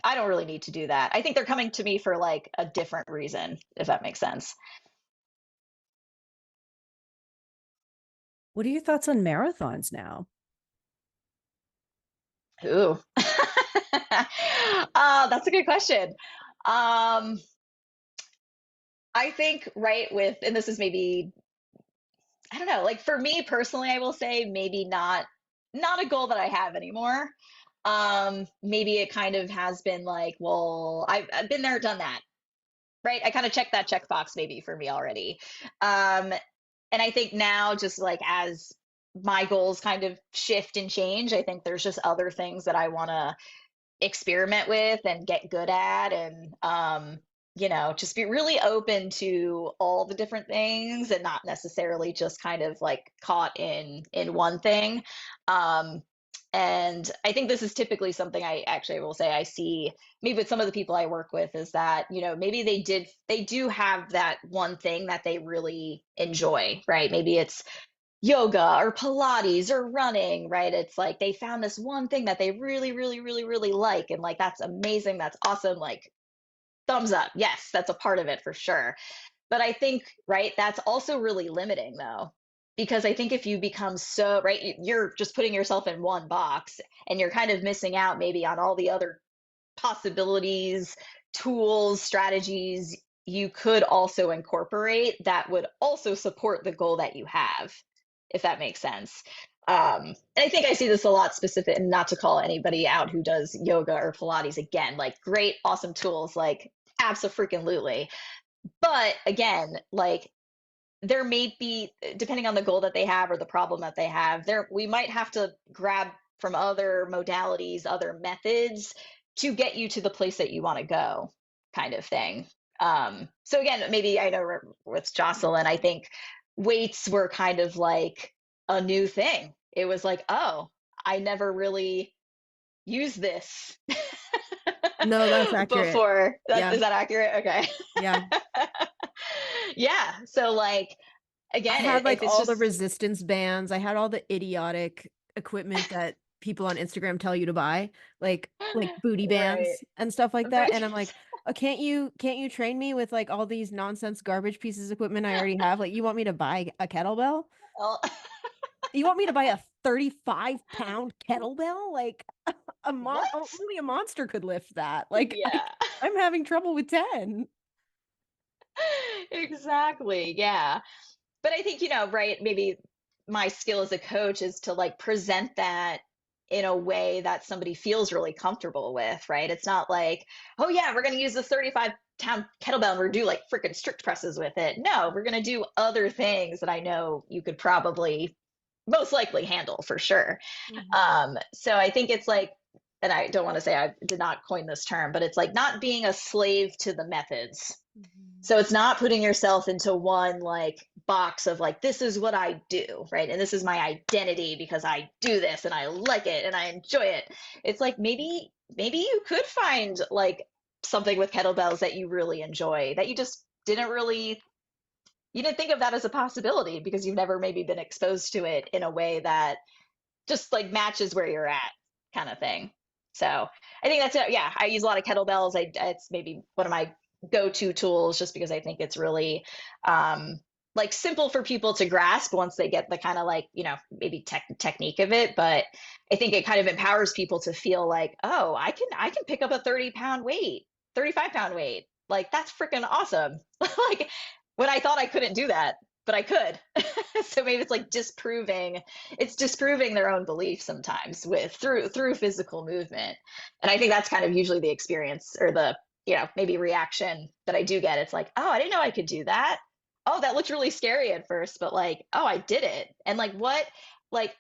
I don't really need to do that. I think they're coming to me for like a different reason, if that makes sense. What are your thoughts on marathons now? Ooh. That's a good question. Um, I think right with, and this is maybe, I don't know, like for me personally, I will say maybe not a goal that I have anymore. Maybe it kind of has been like, well, I've been there, done that, right? I kind of checked that checkbox maybe for me already. Um, and I think now just like as my goals kind of shift and change, I think there's just other things that I want to experiment with and get good at, and just be really open to all the different things and not necessarily just kind of like caught in one thing. um and I think this is typically something I actually will say I see maybe with some of the people I work with, is that maybe they do have that one thing that they really enjoy, right? Maybe it's yoga or Pilates or running, right? It's like they found this one thing that they really, really, really, really like. And like, that's amazing. That's awesome. Like, thumbs up. Yes, that's a part of it for sure. But I think, right, that's also really limiting though. Because I think if you become so, right, you're just putting yourself in one box and you're kind of missing out maybe on all the other possibilities, tools, strategies you could also incorporate that would also support the goal that you have, if that makes sense. And I think I see this a lot specific, and not to call anybody out who does yoga or Pilates, again, like great, awesome tools, like absolutely. But again, like there may be, depending on the goal that they have or the problem that they have, there we might have to grab from other modalities, other methods to get you to the place that you want to go, kind of thing. So again, maybe I know with Jocelyn, I think weights were kind of like a new thing. It was like, oh, I never really used this No, that's accurate. before. Yeah. Is that accurate? Okay. Yeah. Yeah. So like I again, had like if it's all the just resistance bands. I had all the idiotic equipment that people on Instagram tell you to buy, like booty right. bands and stuff like that. And I'm Booties. like, oh, can't you train me with like all these nonsense garbage pieces of equipment I already have? Like, you want me to buy a kettlebell? Well, You want me to buy a 35-pound kettlebell? Like what? only a monster could lift that. Like Yeah. I'm having trouble with 10. Exactly. Yeah. But I think, right, maybe my skill as a coach is to like present that in a way that somebody feels really comfortable with, right? It's not like, oh yeah, we're going to use the 35-pound kettlebell and we're do like freaking strict presses with it. No, we're going to do other things that I know you could probably most likely handle for sure. Mhm. So I think it's like, and I don't want to say I did not coin this term, but it's like not being a slave to the methods. Mhm. So it's not putting yourself into one like box of like, this is what I do, right? And this is my identity because I do this and I like it and I enjoy it. It's like maybe you could find like something with kettlebells that you really enjoy, that you just didn't really, you didn't think of that as a possibility because you've never maybe been exposed to it in a way that just like matches where you're at, kind of thing. So I think that's it. Yeah, I use a lot of kettlebells. It's maybe one of my go-to tools just because I think it's really like simple for people to grasp once they get the kind of like, maybe technique of it. But I think it kind of empowers people to feel like, oh, I can pick up a 30-pound weight, 35-pound weight. Like that's freaking awesome. Like when I thought I couldn't do that, but I could. So maybe it's like disproving their own belief sometimes with through physical movement. And I think that's kind of usually the experience or the maybe reaction that I do get. It's like, oh, I didn't know I could do that. Oh, that looked really scary at first, but like, oh, I did it. And like what, like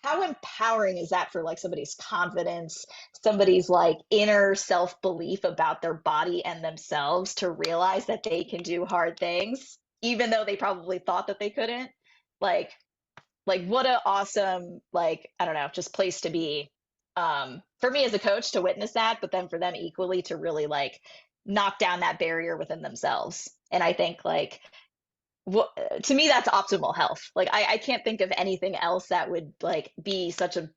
how empowering is that for like somebody's confidence, somebody's like inner self belief about their body and themselves to realize that they can do hard things even though they probably thought that they couldn't. like like what a awesome, like, I don't know, just place to be, for me as a coach to witness that, but then for them equally to really like knock down that barrier within themselves. And I think like, what, to me, that's optimal health. Like I can't think of anything else that would like be such a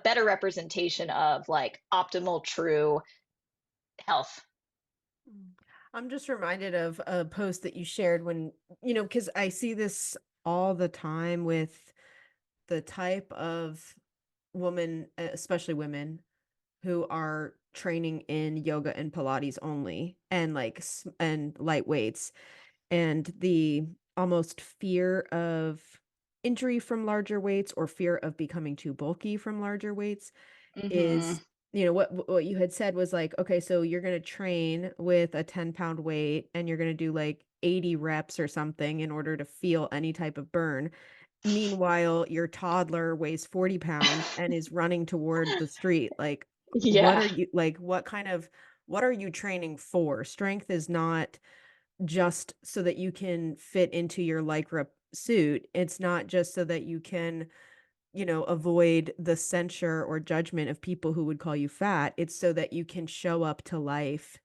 better representation of like optimal true health. I'm just reminded of a post that you shared when, because I see this all the time with the type of woman, especially women, who are training in yoga and Pilates only and and light weights, and the almost fear of injury from larger weights or fear of becoming too bulky from larger weights Hmm. is, what you had said was like, okay, so you're going to train with a 10-pound weight and you're going to do like 80 reps or something in order to feel any type of burn. Meanwhile, your toddler weighs 40 pounds and is running toward the street. Like, what Yeah. are you like? What are you training for? Strength is not just so that you can fit into your lycra suit. It's not just so that you can, avoid the censure or judgment of people who would call you fat. It's so that you can show up to life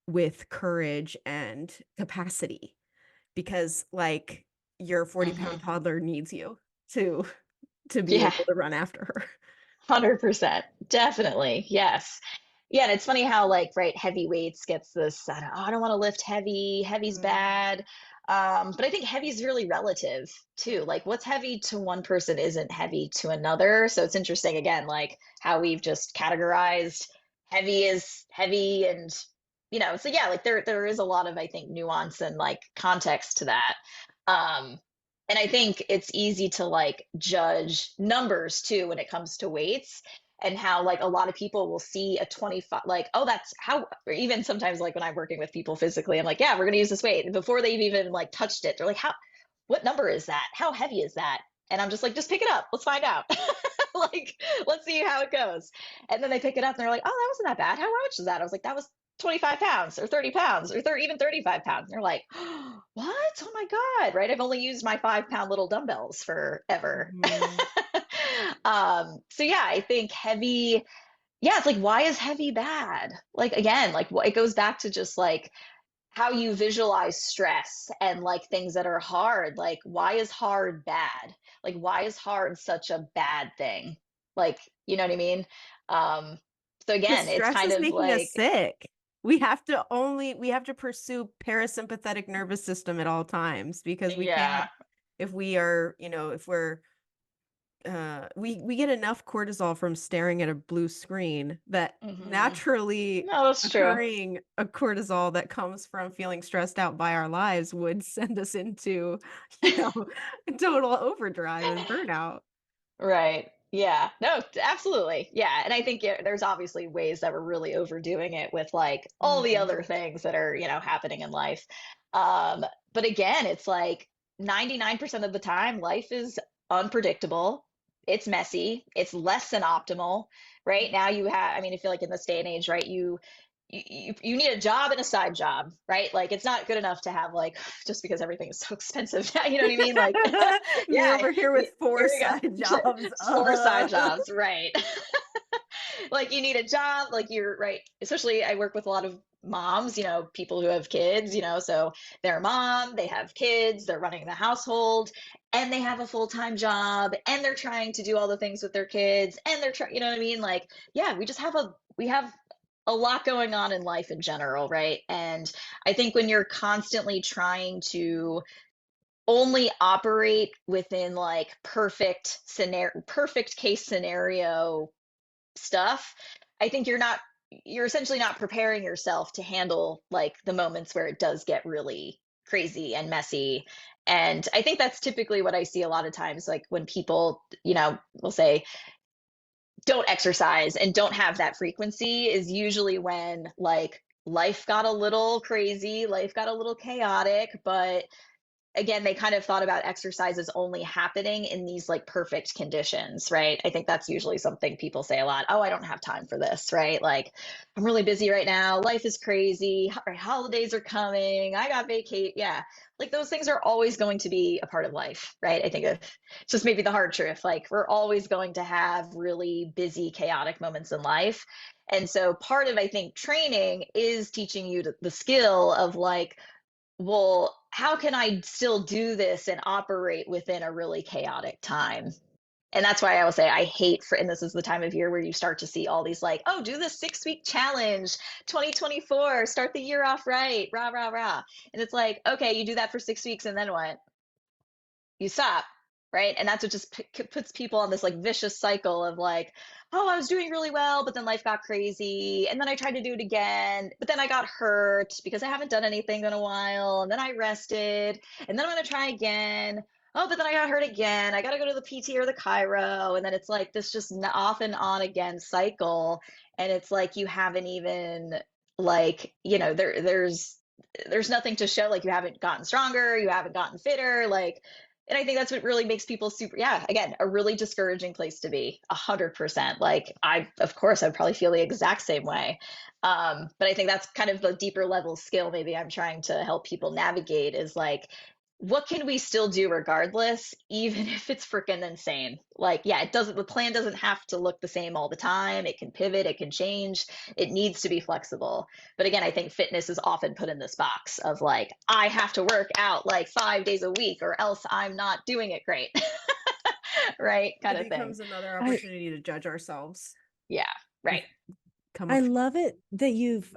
with courage and capacity, because like your 40-pound Hmm. toddler needs you to be Yeah. able to run after her. 100%. Definitely. Yes. Yeah. And it's funny how, like, right, heavy weights gets this, I don't want to lift heavy. Heavy's Mm, bad. But I think heavy is really relative too. Like, what's heavy to one person isn't heavy to another. So it's interesting, again, like how we've just categorized heavy is heavy. And, so yeah, like there is a lot of, I think, nuance and like context to that. Um, and I think it's easy to like judge numbers too when it comes to weights, and how like a lot of people will see a 25, like, oh, that's how, or even sometimes like when I'm working with people physically, I'm like, yeah, we're going to use this weight. And before they've even like touched it, they're like, what number is that? How heavy is that? And I'm just like, just pick it up. Let's find out. Like, let's see how it goes. And then they pick it up and they're like, oh, that wasn't that bad. How much is that? I was like, that was 25 pounds or 30 pounds or 30, even 35 pounds. And they're like, oh, what? Oh my God. Right. I've only used my 5-pound little dumbbells forever. mhm. So yeah, I think heavy, yeah, it's like, why is heavy bad? Like, again, like it goes back to just like how you visualize stress and like things that are hard. Like, why is hard bad? Like, why is hard such a bad thing? Like, you know what I mean? Um, so Because again, it's stress kind is of making us like, sick. We have to pursue parasympathetic nervous system at all times, because we yeah. can't, if we are, if we're we get enough cortisol from staring at a blue screen that Hmm. naturally No, that's true. occurring a cortisol that comes from feeling stressed out by our lives would send us into, you know, total overdrive and burnout. Right. Yeah. No, absolutely. Yeah. And I think there's obviously ways that we're really overdoing it with like all the other Mhm. things that are, happening in life. Um, but again, it's like 99% of the time, life is unpredictable. It's messy. It's less than optimal. Right now, you have, I mean, I feel like in this day and age, right, you need a job and a side job, right? Like it's not good enough to have like just because everything is so expensive. You know what I mean? Like, Me yeah, over here with here four we go. side jobs. 4 side jobs, right? Like you need a job, like you're right. Especially I work with a lot of moms, people who have kids, so they're a mom, they have kids, they're running the household, and they have a full-time job, and they're trying to do all the things with their kids, and they're trying, you know what I mean? Like, yeah, we have a lot going on in life in general, right? And I think when you're constantly trying to only operate within like perfect case scenario stuff, I think you're essentially not preparing yourself to handle like the moments where it does get really crazy and messy. And I think that's typically what I see a lot of times, like when people, will say don't exercise and don't have that frequency, is usually when like life got a little crazy, life got a little chaotic, but again, they kind of thought about exercise as only happening in these like perfect conditions, right? I think that's usually something people say a lot. Oh, I don't have time for this, right? Like, I'm really busy right now. Life is crazy. Holidays are coming. I got vacate. Yeah. Like those things are always going to be a part of life, right? I think it's just maybe the hard truth. Like, we're always going to have really busy, chaotic moments in life. And so part of, I think, training is teaching you the skill of like, well, how can I still do this and operate within a really chaotic time? And that's why I will say I hate for, and this is the time of year where you start to see all these like, oh, do the 6 week challenge, 2024, start the year off right, rah, rah, rah. And it's like, okay, you do that for 6 weeks and then what? You stop, right? And that's what just puts people on this like vicious cycle of like, oh, I was doing really well, but then life got crazy, and then I tried to do it again, but then I got hurt because I haven't done anything in a while, and then I rested, and then I'm going to try again. Oh, but then I got hurt again. I got to go to the PT or the chiro, and then it's like this just off and on again cycle, and it's like you haven't even like, there's nothing to show like you haven't gotten stronger, you haven't gotten fitter, like. And I think that's what really makes people super, yeah, again, a really discouraging place to be, 100%. Like of course, I'd probably feel the exact same way. But I think that's kind of the deeper level skill maybe I'm trying to help people navigate is like, what can we still do regardless, even if it's freaking insane? Like, yeah, the plan doesn't have to look the same all the time. It can pivot, it can change, it needs to be flexible. But again, I think fitness is often put in this box of like, I have to work out like 5 days a week or else I'm not doing it great. Right? Kind It of thing. becomes another I opportunity to judge ourselves. Yeah, right. Come I with love it that you've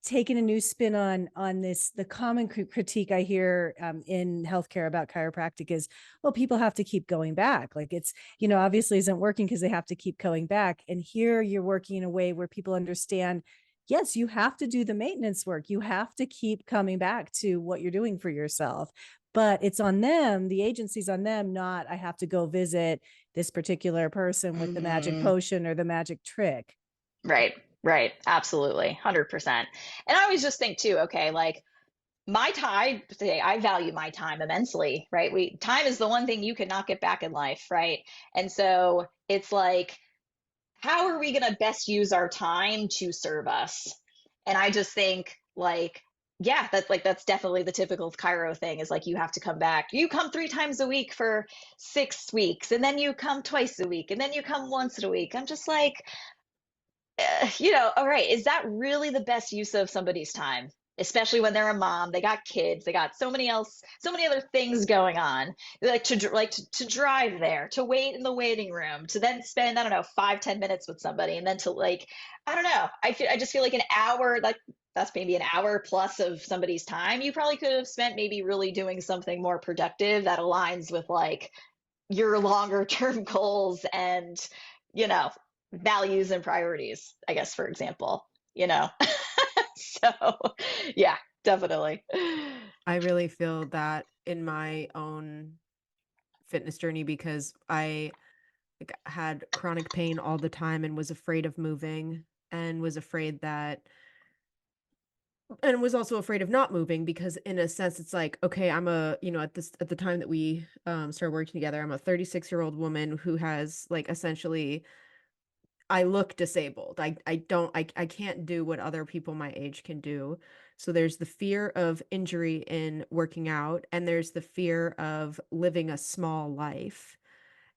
taken a new spin on this. The common critique I hear in healthcare about chiropractic is, well, people have to keep going back. Like it's, obviously isn't working because they have to keep going back. And here you're working in a way where people understand, yes, you have to do the maintenance work. You have to keep coming back to what you're doing for yourself. But it's on them, the agency's on them, not I have to go visit this particular person with the magic potion or the magic trick. Right, right. Absolutely. 100%. And I always just think too, okay, like my time, I value my time immensely, right? Time is the one thing you cannot get back in life, right? And so it's like, how are we going to best use our time to serve us? And I just think like, yeah, that's definitely the typical chiro thing is like you have to come back. You come 3 times a week for 6 weeks, and then you come twice a week, and then you come once a week. I'm just like, all right, is that really the best use of somebody's time? Especially when they're a mom, they got kids, they got so many other things going on. They to drive there, to wait in the waiting room, to then spend, I don't know, 5-10 minutes with somebody, and then to like, I don't know. I just feel like an hour, like that's maybe an hour plus of somebody's time. You probably could have spent maybe really doing something more productive that aligns with like your longer term goals and, you know, values and priorities, I guess, for example, you know. So, yeah, definitely. I really feel that in my own fitness journey because I had chronic pain all the time and was afraid of moving and was afraid that and was also afraid of not moving because in a sense it's like okay at the time that we started working together, I'm a 36-year-old woman who has like essentially I look disabled. I can't do what other people my age can do. So there's the fear of injury in working out, and there's the fear of living a small life.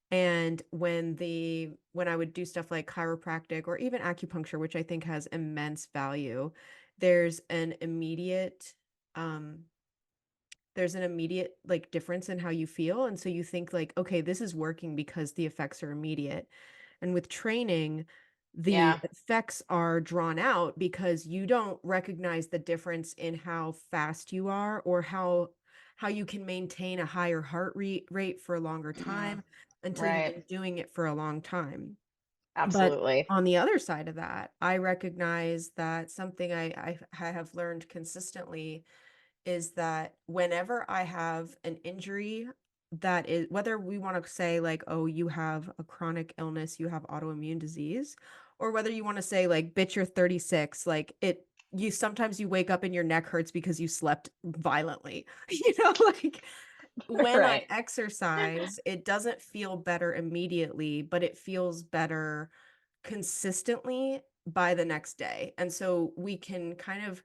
And when I would do stuff like chiropractic or even acupuncture, which I think has immense value, there's an immediate um there's an immediate like difference in how you feel. And so you think like, okay, this is working because the effects are immediate. And with training, the Yeah, effects are drawn out because you don't recognize the difference in how fast you are or how you can maintain a higher rate for a longer time until you've right. been doing it for a long time. But Absolutely. on the other side of that, I recognize that something I have learned consistently is that whenever I have an injury that is, whether we want to say like, oh, you have a chronic illness, you have autoimmune disease, or whether you want to say like, bitch, you're 36, like you sometimes you wake up and your neck hurts because you slept violently, like when I Right. exercise, it doesn't feel better immediately, but it feels better consistently by the next day. And so we can kind of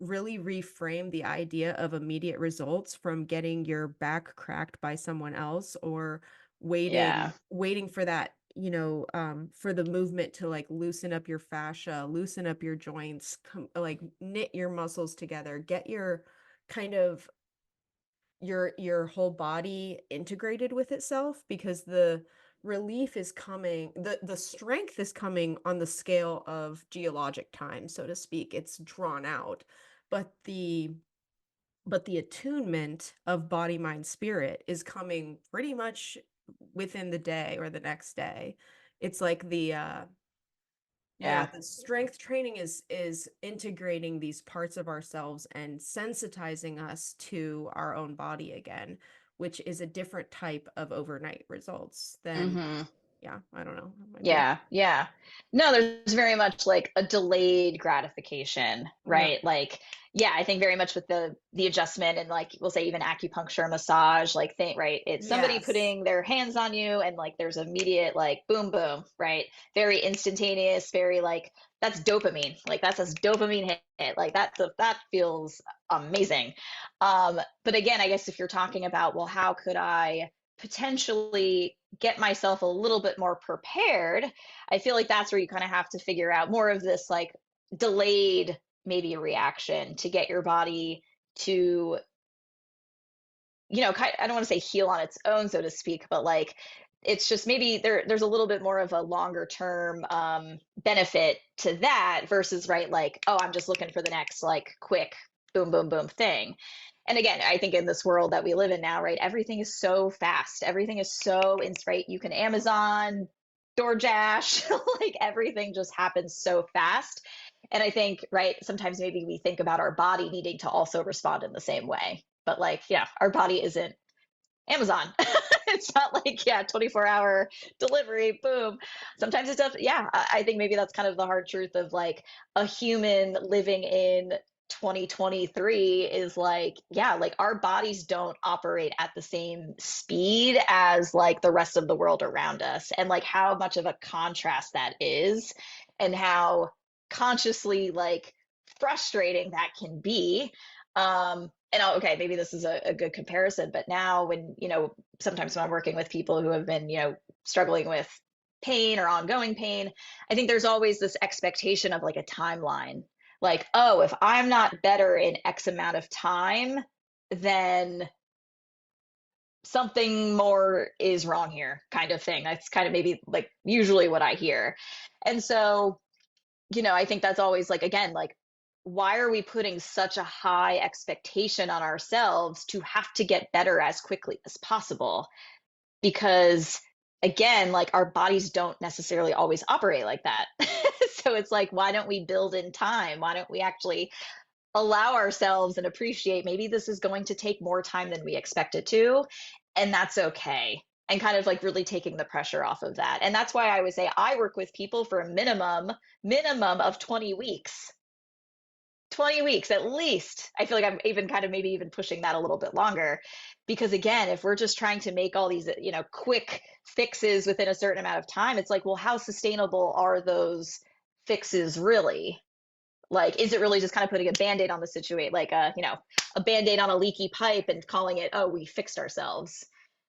really reframe the idea of immediate results from getting your back cracked by someone else or Yeah. waiting for that for the movement to like loosen up your fascia, loosen up your joints, like knit your muscles together, get your kind of your whole body integrated with itself, because the relief is coming, the strength is coming on the scale of geologic time, so to speak. It's drawn out, but the attunement of body, mind, spirit is coming pretty much within the day or the next day. It's like Yeah. the strength training is integrating these parts of ourselves and sensitizing us to our own body again, which is a different type of overnight results than, Mm-hmm. I don't know. That might be. Yeah, yeah. No, there's very much like a delayed gratification, Yeah. right? Like, yeah, I think very much with the adjustment and like we'll say even acupuncture, massage, like think, right? It's somebody Yes. putting their hands on you and like there's immediate like boom boom, right? Very instantaneous, very like that's dopamine. Like that's a dopamine hit. Like that feels amazing. But again, I guess if you're talking about, well, how could I potentially get myself a little bit more prepared, I feel like that's where you kind of have to figure out more of this like delayed maybe a reaction to get your body to, I don't want to say heal on its own, so to speak, but like it's just maybe there's a little bit more of a longer term benefit to that versus right like, oh, I'm just looking for the next like quick boom boom boom thing. And again, I think in this world that we live in now, right, everything is so fast, everything is so right, you can Amazon, DoorDash, like everything just happens so fast. And I think, right, sometimes maybe we think about our body needing to also respond in the same way, but like, yeah, our body isn't Amazon. It's not like, yeah, 24-hour delivery, boom. Sometimes it does. Yeah, I think maybe that's kind of the hard truth of like a human living in 2023 is like, yeah, like our bodies don't operate at the same speed as like the rest of the world around us. And like how much of a contrast that is and how consciously like frustrating that can be. And okay, maybe this is a good comparison, but now when, sometimes when I'm working with people who have been, struggling with pain or ongoing pain, I think there's always this expectation of like a timeline. Like, oh, if I'm not better in X amount of time, then something more is wrong here, kind of thing. That's kind of maybe like usually what I hear. And so, I think that's always like, again, like, why are we putting such a high expectation on ourselves to have to get better as quickly as possible? Because again, like our bodies don't necessarily always operate like that. So it's like, why don't we build in time? Why don't we actually allow ourselves and appreciate maybe this is going to take more time than we expect it to, and that's okay. And kind of like really taking the pressure off of that. And that's why I would say I work with people for a minimum of 20 weeks. 20 weeks at least. I feel like I'm even kind of maybe even pushing that a little bit longer, because again, if we're just trying to make all these, quick fixes within a certain amount of time, it's like, well, how sustainable are those fixes really? Like, is it really just kind of putting a band-aid on the situation, like a band-aid on a leaky pipe and calling it, oh, we fixed ourselves?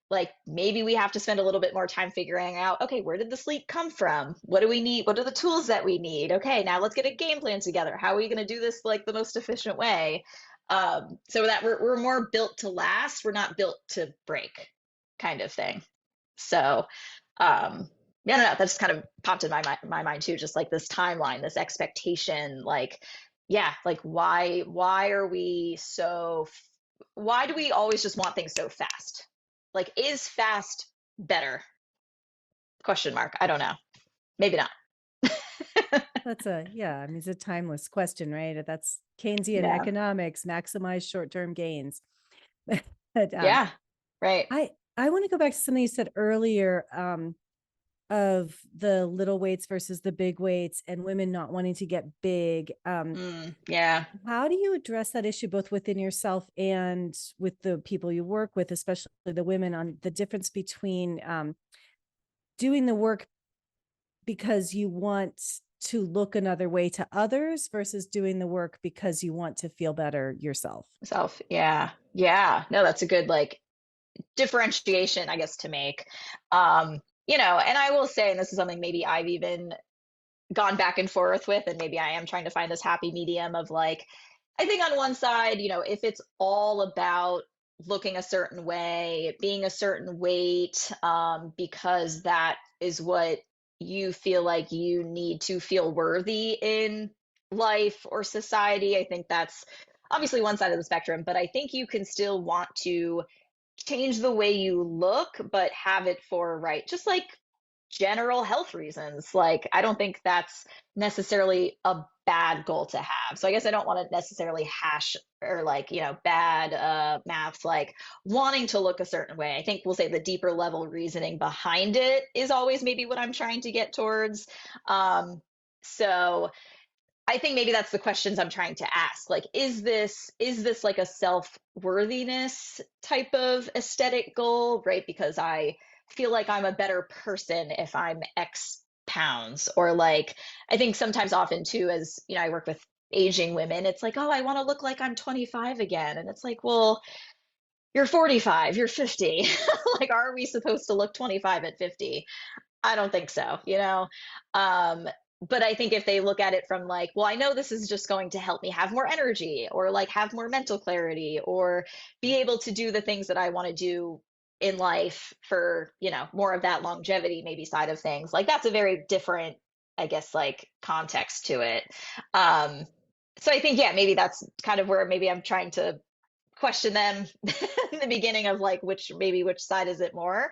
Like maybe we have to spend a little bit more time figuring out, okay, where did this leak come from? What do we need? What are the tools that we need? Okay, now let's get a game plan together. How are we going to do this like the most efficient way? So that we're more built to last. We're not built to break, kind of thing. So yeah, no, that just kind of popped in my mind too, just like this timeline, this expectation, like, yeah, like why are we so why do we always just want things so fast? Like, is fast better? Question mark. I don't know. Maybe not. That's I mean, it's a timeless question, right? That's Keynesian Yeah. economics, maximize short-term gains. But Yeah. Right. I want to go back to something you said earlier, of the little weights versus the big weights and women not wanting to get big. Yeah. How do you address that issue both within yourself and with the people you work with, especially the women, on the difference between doing the work because you want to look another way to others versus doing the work because you want to feel better yourself? Self. Yeah. Yeah. No, that's a good like differentiation, I guess, to make. and I will say, and this is something maybe I've even gone back and forth with, and maybe I am trying to find this happy medium of like, I think on one side, if it's all about looking a certain way, being a certain weight, because that is what you feel like you need to feel worthy in life or society, I think that's obviously one side of the spectrum, but I think you can still want to change the way you look, but have it for right, just like general health reasons. Like, I don't think that's necessarily a bad goal to have. So I guess I don't want to necessarily hash or like, bad maths, like wanting to look a certain way. I think we'll say the deeper level reasoning behind it is always maybe what I'm trying to get towards. So I think maybe that's the questions I'm trying to ask. Like, is this like a self-worthiness type of aesthetic goal, right? Because I feel like I'm a better person if I'm X pounds. Or like, I think sometimes often too, as I work with aging women, it's like, oh, I want to look like I'm 25 again. And it's like, well, you're 45, you're 50. Like, are we supposed to look 25 at 50? I don't think so, Um, but I think if they look at it from like, well, I know this is just going to help me have more energy or like have more mental clarity or be able to do the things that I want to do in life for, more of that longevity maybe side of things. Like, that's a very different, I guess, like context to it. Um, so I think, yeah, maybe that's kind of where maybe I'm trying to question them in the beginning of like which side is it more.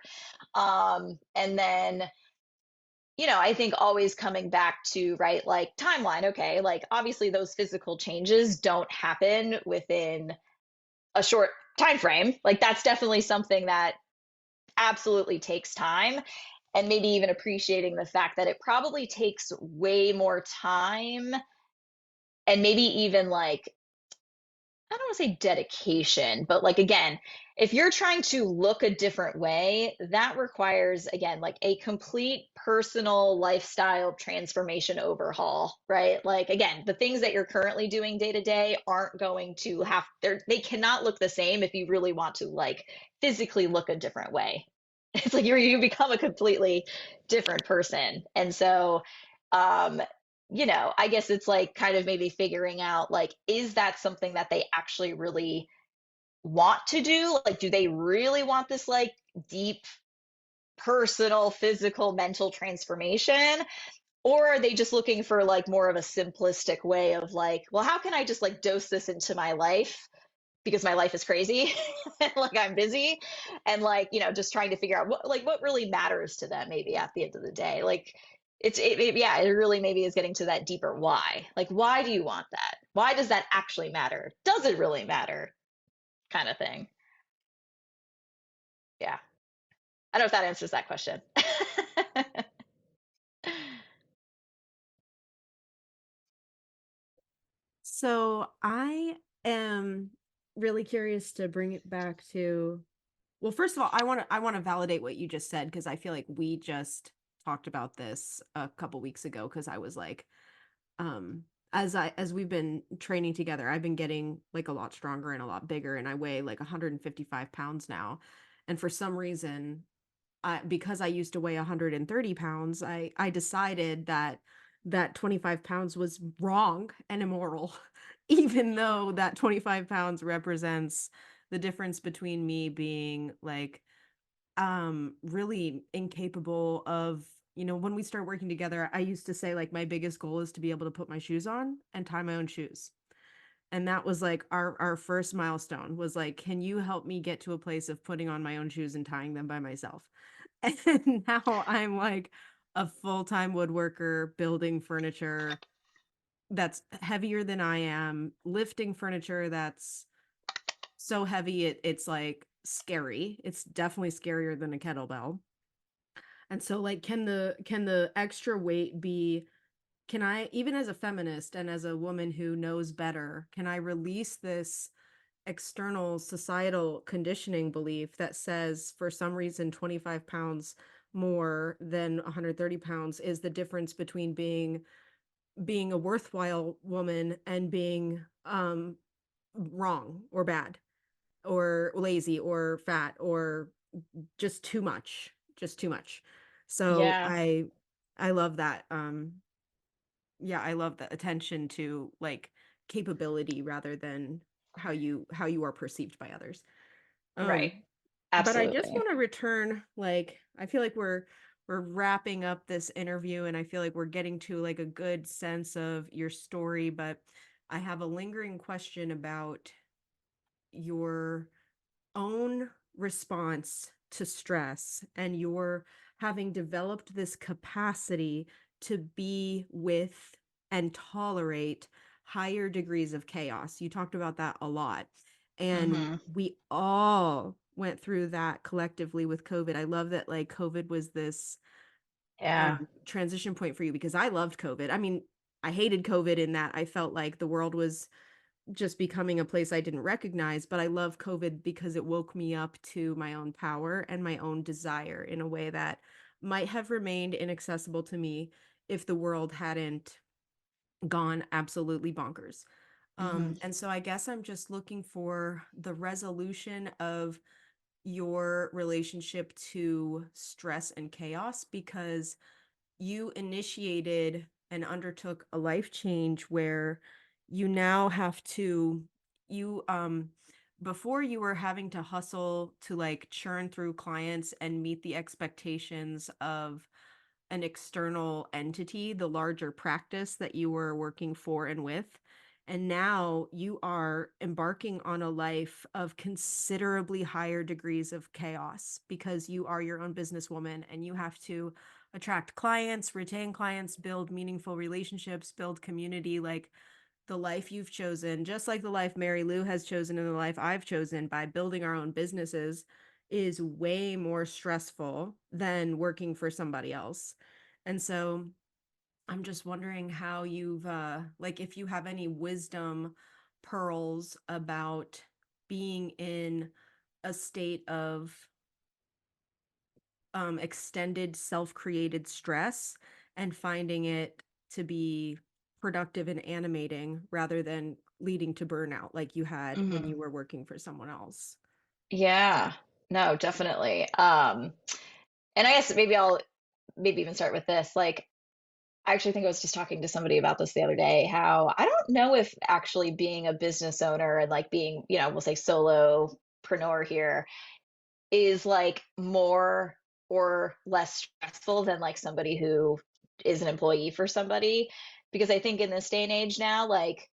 And then I think always coming back to, right, like timeline. Okay, like obviously those physical changes don't happen within a short time frame. Like, that's definitely something that absolutely takes time. And maybe even appreciating the fact that it probably takes way more time and maybe even like, I don't want to say dedication, but like, again, if you're trying to look a different way, that requires, again, like a complete personal lifestyle transformation overhaul, right? Like, again, the things that you're currently doing day to day aren't going to they cannot look the same if you really want to like physically look a different way. It's like you become a completely different person. And so, um, I guess it's like kind of maybe figuring out like, is that something that they actually really want to do? Like, do they really want this like deep personal, physical, mental transformation? Or are they just looking for like more of a simplistic way of like, well, how can I just like dose this into my life? Because my life is crazy and like I'm busy and like, just trying to figure out what really matters to them maybe at the end of the day. Like, yeah, it really maybe is getting to that deeper why. Like, why do you want that? Why does that actually matter? Does it really matter? Kind of thing. Yeah. I don't know if that answers that question. So I am really curious to bring it back to, well, first of all, I want to validate what you just said because I feel like we just talked about this a couple weeks ago because I was like, um as we've been training together, I've been getting like a lot stronger and a lot bigger, and I weigh like 155 pounds now. And for some reason, because I used to weigh 130 pounds, I decided that 25 pounds was wrong and immoral, even though that 25 pounds represents the difference between me being like really incapable of, when we start working together, I used to say like my biggest goal is to be able to put my shoes on and tie my own shoes. And that was like our first milestone was like, can you help me get to a place of putting on my own shoes and tying them by myself? And now I'm like a full-time woodworker, building furniture that's heavier than I am, lifting furniture that's so heavy it's like scary. It's definitely scarier than a kettlebell. And so like can the extra weight be, can I, even as a feminist and as a woman who knows better, can I release this external societal conditioning belief that says for some reason 25 pounds more than 130 pounds is the difference between being a worthwhile woman and being wrong or bad or lazy or fat or just too much, just too much. So Yeah. I love that. Yeah, I love the attention to like capability rather than how you are perceived by others. Right. Um, but I just Absolutely. want to return, like, I feel like we're wrapping up this interview and I feel like we're getting to like a good sense of your story, but I have a lingering question about your own response to stress and your having developed this capacity to be with and tolerate higher degrees of chaos. You talked about that a lot. And Hmm. we all went through that collectively with COVID. I love that like COVID was this Yeah. transition point for you because I loved COVID. I mean, I hated COVID in that I felt like the world was just becoming a place I didn't recognize, but I love COVID because it woke me up to my own power and my own desire in a way that might have remained inaccessible to me if the world hadn't gone absolutely bonkers. Hmm. And so I guess I'm just looking for the resolution of your relationship to stress and chaos because you initiated and undertook a life change where you now have to you before you were having to hustle to like churn through clients and meet the expectations of an external entity, the larger practice that you were working for and with. And now you are embarking on a life of considerably higher degrees of chaos because you are your own businesswoman and you have to attract clients, retain clients, build meaningful relationships, build community. Like the life you've chosen, just like the life Mary Lou has chosen and the life I've chosen by building our own businesses, is way more stressful than working for somebody else. And so I'm just wondering how you've, like, if you have any wisdom pearls about being in a state of extended self-created stress and finding it to be productive and animating rather than leading to burnout like you had when Hmm. you were working for someone else. Yeah. No, definitely. And I guess maybe I'll maybe even start with this. Like, I actually think I was just talking to somebody about this the other day, how I don't know if actually being a business owner and like being, we'll say solopreneur here is like more or less stressful than like somebody who is an employee for somebody. Because I think in this day and age now, like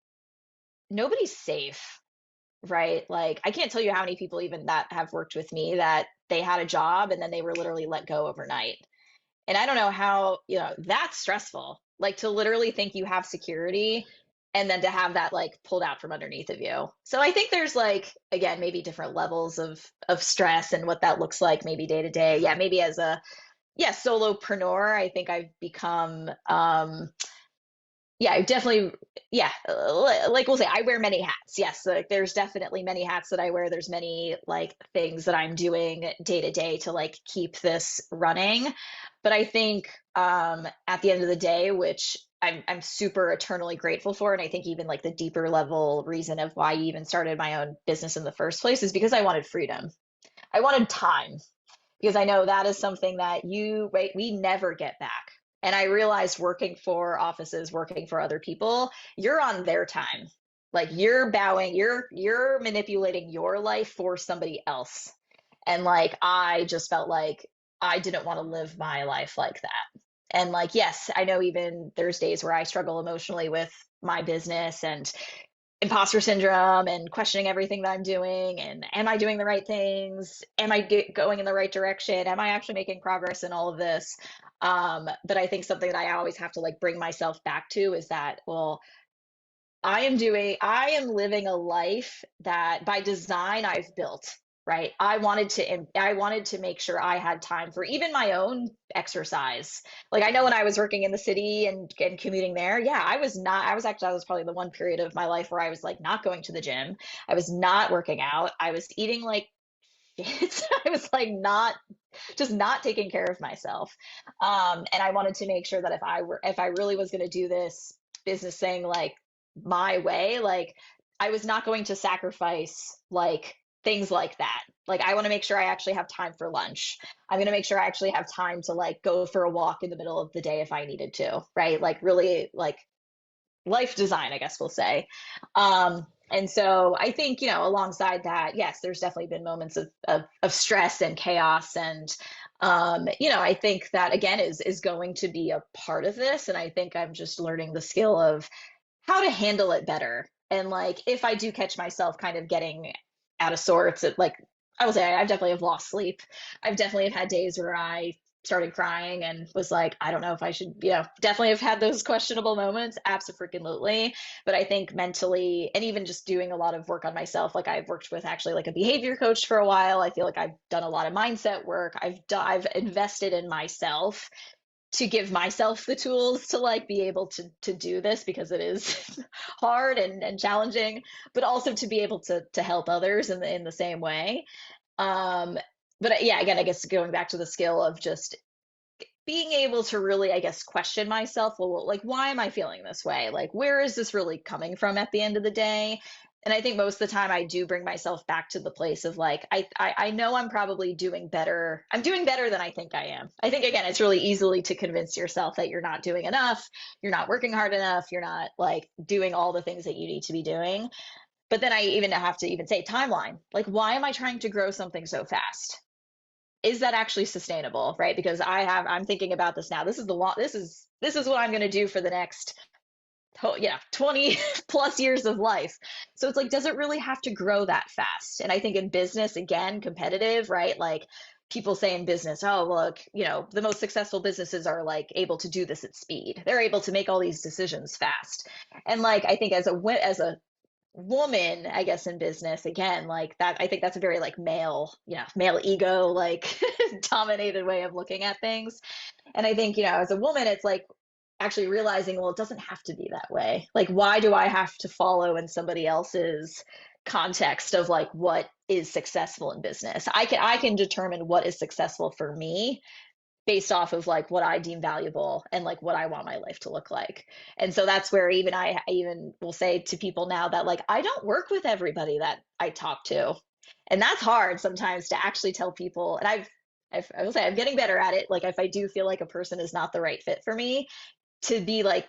nobody's safe, right? Like I can't tell you how many people even that have worked with me that they had a job and then they were literally let go overnight. And I don't know how, that's stressful. Like to literally think you have security and then to have that like pulled out from underneath of you. So I think there's like again maybe different levels of stress and what that looks like maybe day to day. Yeah, maybe as a solopreneur, I think I've become yeah, I definitely, yeah, like we'll say, I wear many hats. Yes, like there's definitely many hats that I wear. There's many like things that I'm doing day to day to like keep this running. But I think at the end of the day, which I'm super eternally grateful for, and I think even like the deeper level reason of why I even started my own business in the first place is because I wanted freedom. I wanted time because I know that is something that right, we never get back. And I realized working for offices, working for other people, you're on their time. Like you're bowing, you're manipulating your life for somebody else. And like I just felt like I didn't want to live my life like that. And like yes, I know even there's days where I struggle emotionally with my business and imposter syndrome and questioning everything that I'm doing and am I doing the right things? Am I going in the right direction? Am I actually making progress in all of this? But I think something that I always have to like bring myself back to is that, well, I am living a life that by design I've built, right? I wanted to make sure I had time for even my own exercise. Like I know when I was working in the city and commuting there, yeah, I was probably the one period of my life where I was like not going to the gym. I was not working out. I was eating like shit. I was like not taking care of myself. And I wanted to make sure that if I really was going to do this business thing like my way, like I was not going to sacrifice like things like that. Like, I want to make sure I actually have time for lunch. I'm going to make sure I actually have time to like go for a walk in the middle of the day if I needed to, right? Like, really like life design, I guess we'll say. And so I think, alongside that, yes, there's definitely been moments of stress and chaos. And, I think that again is going to be a part of this. And I think I'm just learning the skill of how to handle it better. And like, if I do catch myself kind of getting out of sorts, like, I will say I definitely have lost sleep. I've definitely had days where I started crying and was like, I don't know if I should, definitely have had those questionable moments. Absolutely. But I think mentally, and even just doing a lot of work on myself, like I've worked with actually like a behavior coach for a while. I feel like I've done a lot of mindset work. I've invested in myself to give myself the tools to like be able to do this, because it is hard and challenging, but also to be able to help others in the same way. um but yeah, again, I guess going back to the skill of just being able to really, I guess, question myself. Well, like, why am I feeling this way? Like, where is this really coming from at the end of the day? And I think most of the time I do bring myself back to the place of like, I know I'm probably doing better. I'm doing better than I think I am. I think, again, it's really easily to convince yourself that you're not doing enough, you're not working hard enough, you're not like doing all the things that you need to be doing. But then I even have to even say timeline. Like, why am I trying to grow something so fast? Is that actually sustainable, right? Because I'm thinking about this now. This is what I'm going to do for the next 20 plus years of life. So it's like, does it really have to grow that fast? And I think in business, again, competitive, right? Like, people say in business, oh, look, the most successful businesses are like able to do this at speed. They're able to make all these decisions fast. And like, I think as a woman, I guess, in business, again, like that, I think that's a very like male ego, like dominated way of looking at things. And I think, as a woman, it's like actually realizing, well, it doesn't have to be that way. Like, why do I have to follow in somebody else's context of like what is successful in business? I can determine what is successful for me based off of like what I deem valuable and like what I want my life to look like. And so that's where even I even will say to people now that like, I don't work with everybody that I talk to. And that's hard sometimes to actually tell people. And I will say I'm getting better at it. Like, if I do feel like a person is not the right fit for me, to be like,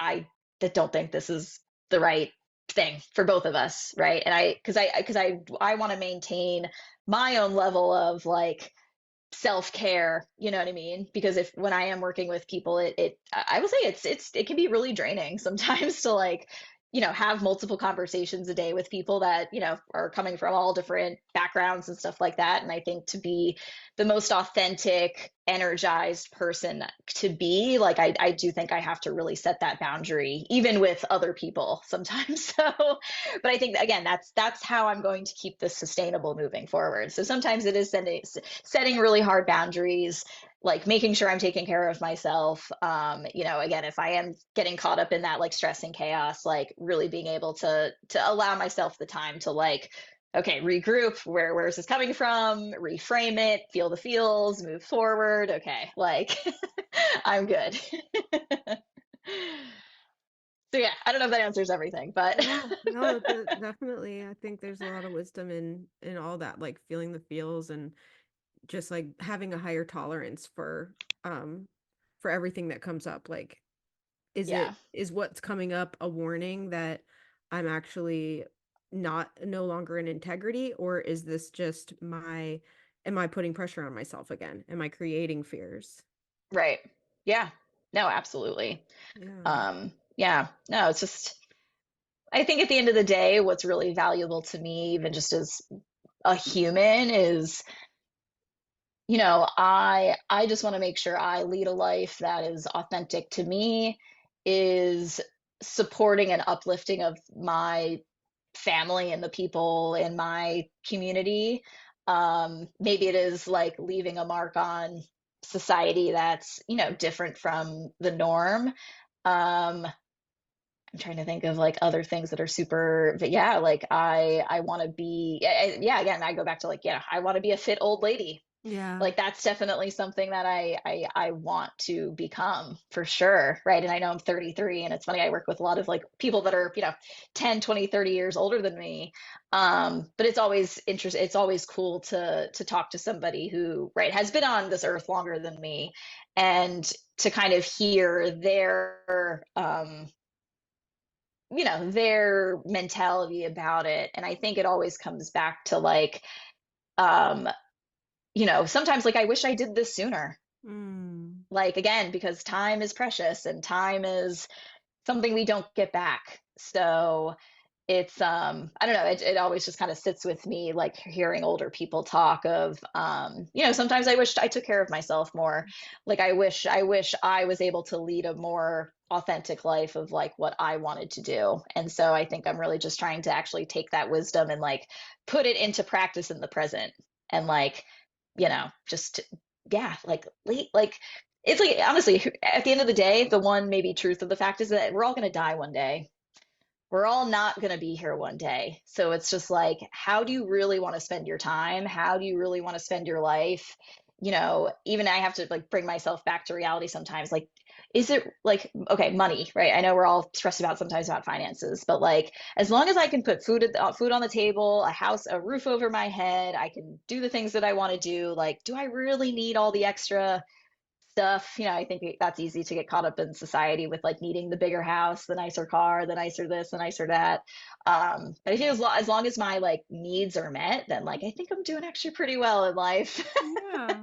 I don't think this is the right thing for both of us. Right. And I want to maintain my own level of like self-care, you know what I mean? Because if when I am working with people, I will say it can be really draining sometimes to like, have multiple conversations a day with people that, are coming from all different backgrounds and stuff like that. And I think to be the most authentic, energized person to be, like, I do think I have to really set that boundary, even with other people sometimes. So, but I think again, that's how I'm going to keep this sustainable moving forward. So sometimes it is setting really hard boundaries, like making sure I'm taking care of myself. Again, if I am getting caught up in that like stress and chaos, like really being able to allow myself the time to like, okay, regroup, where is this coming from? Reframe it, feel the feels, move forward. Okay, like I'm good. So yeah, I don't know if that answers everything, but Yeah, no, definitely. I think there's a lot of wisdom in all that, like feeling the feels and just like having a higher tolerance for everything that comes up. Like, yeah, is what's coming up a warning that I'm actually no longer in integrity, or is this just am I putting pressure on myself again? Am I creating fears? right. Yeah, no, absolutely. Yeah. Yeah, no, it's just, I think at the end of the day, what's really valuable to me, even just as a human, is, I just want to make sure I lead a life that is authentic to me, is supporting and uplifting of my family and the people in my community. Maybe it is like leaving a mark on society that's, different from the norm. Um, I'm trying to think of like other things that are super, but yeah, like I want to be, yeah, again, I go back to like, I want to be a fit old lady. Yeah. Like that's definitely something that I want to become for sure, right? And I know I'm 33, and it's funny, I work with a lot of like people that are, 10, 20, 30 years older than me. But it's always interesting, it's always cool to talk to somebody who, right, has been on this earth longer than me, and to kind of hear their mentality about it. And I think it always comes back to like, um, sometimes like I wish I did this sooner. Mm. Like again, because time is precious and time is something we don't get back. So it's I don't know, it always just kind of sits with me, like hearing older people talk of sometimes I wish I took care of myself more. Like I wish I was able to lead a more authentic life of like what I wanted to do. And so I think I'm really just trying to actually take that wisdom and like put it into practice in the present. And like, just yeah, like it's like honestly, at the end of the day, the one maybe truth of the fact is that we're all going to die one day. We're all not going to be here one day. So it's just like, how do you really want to spend your time? How do you really want to spend your life? Even I have to like bring myself back to reality sometimes. Like, is it like, okay, money, right? I know we're all stressed about sometimes about finances, but like, as long as I can put food on the table, a house, a roof over my head, I can do the things that I want to do. Like, do I really need all the extra stuff? I think that's easy to get caught up in society with like needing the bigger house, the nicer car, the nicer this, the nicer that. But I think as long as my like needs are met, then like I think I'm doing actually pretty well in life. Yeah.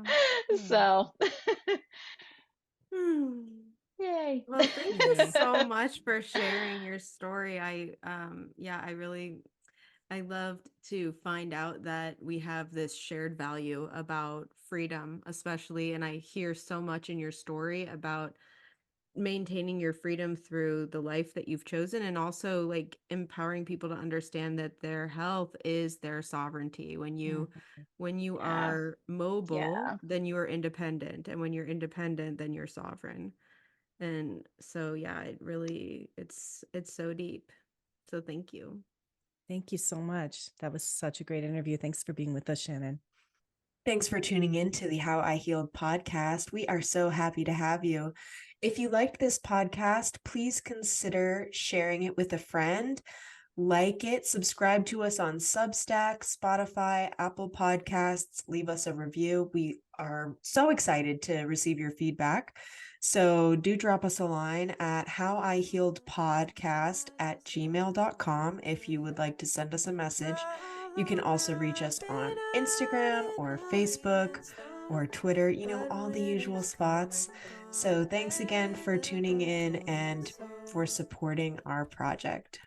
So, Hmm. yay. Well, thank you Yay. so much for sharing your story. Yeah, I loved to find out that we have this shared value about freedom, especially, and I hear so much in your story about maintaining your freedom through the life that you've chosen, and also like empowering people to understand that their health is their sovereignty. When you Yeah. are mobile, Yeah. then you are independent, and when you're independent, then you're sovereign. And so yeah, it's so deep. So thank you. Thank you so much. That was such a great interview. Thanks for being with us, Shannon. Thanks for tuning in to the How I Healed podcast. We are so happy to have you. If you liked this podcast, please consider sharing it with a friend. Like it, subscribe to us on Substack, Spotify, Apple Podcasts, leave us a review. We are so excited to receive your feedback. So do drop us a line at howihealedpodcast@gmail.com if you would like to send us a message. You can also reach us on Instagram or Facebook or Twitter, all the usual spots. So thanks again for tuning in and for supporting our project.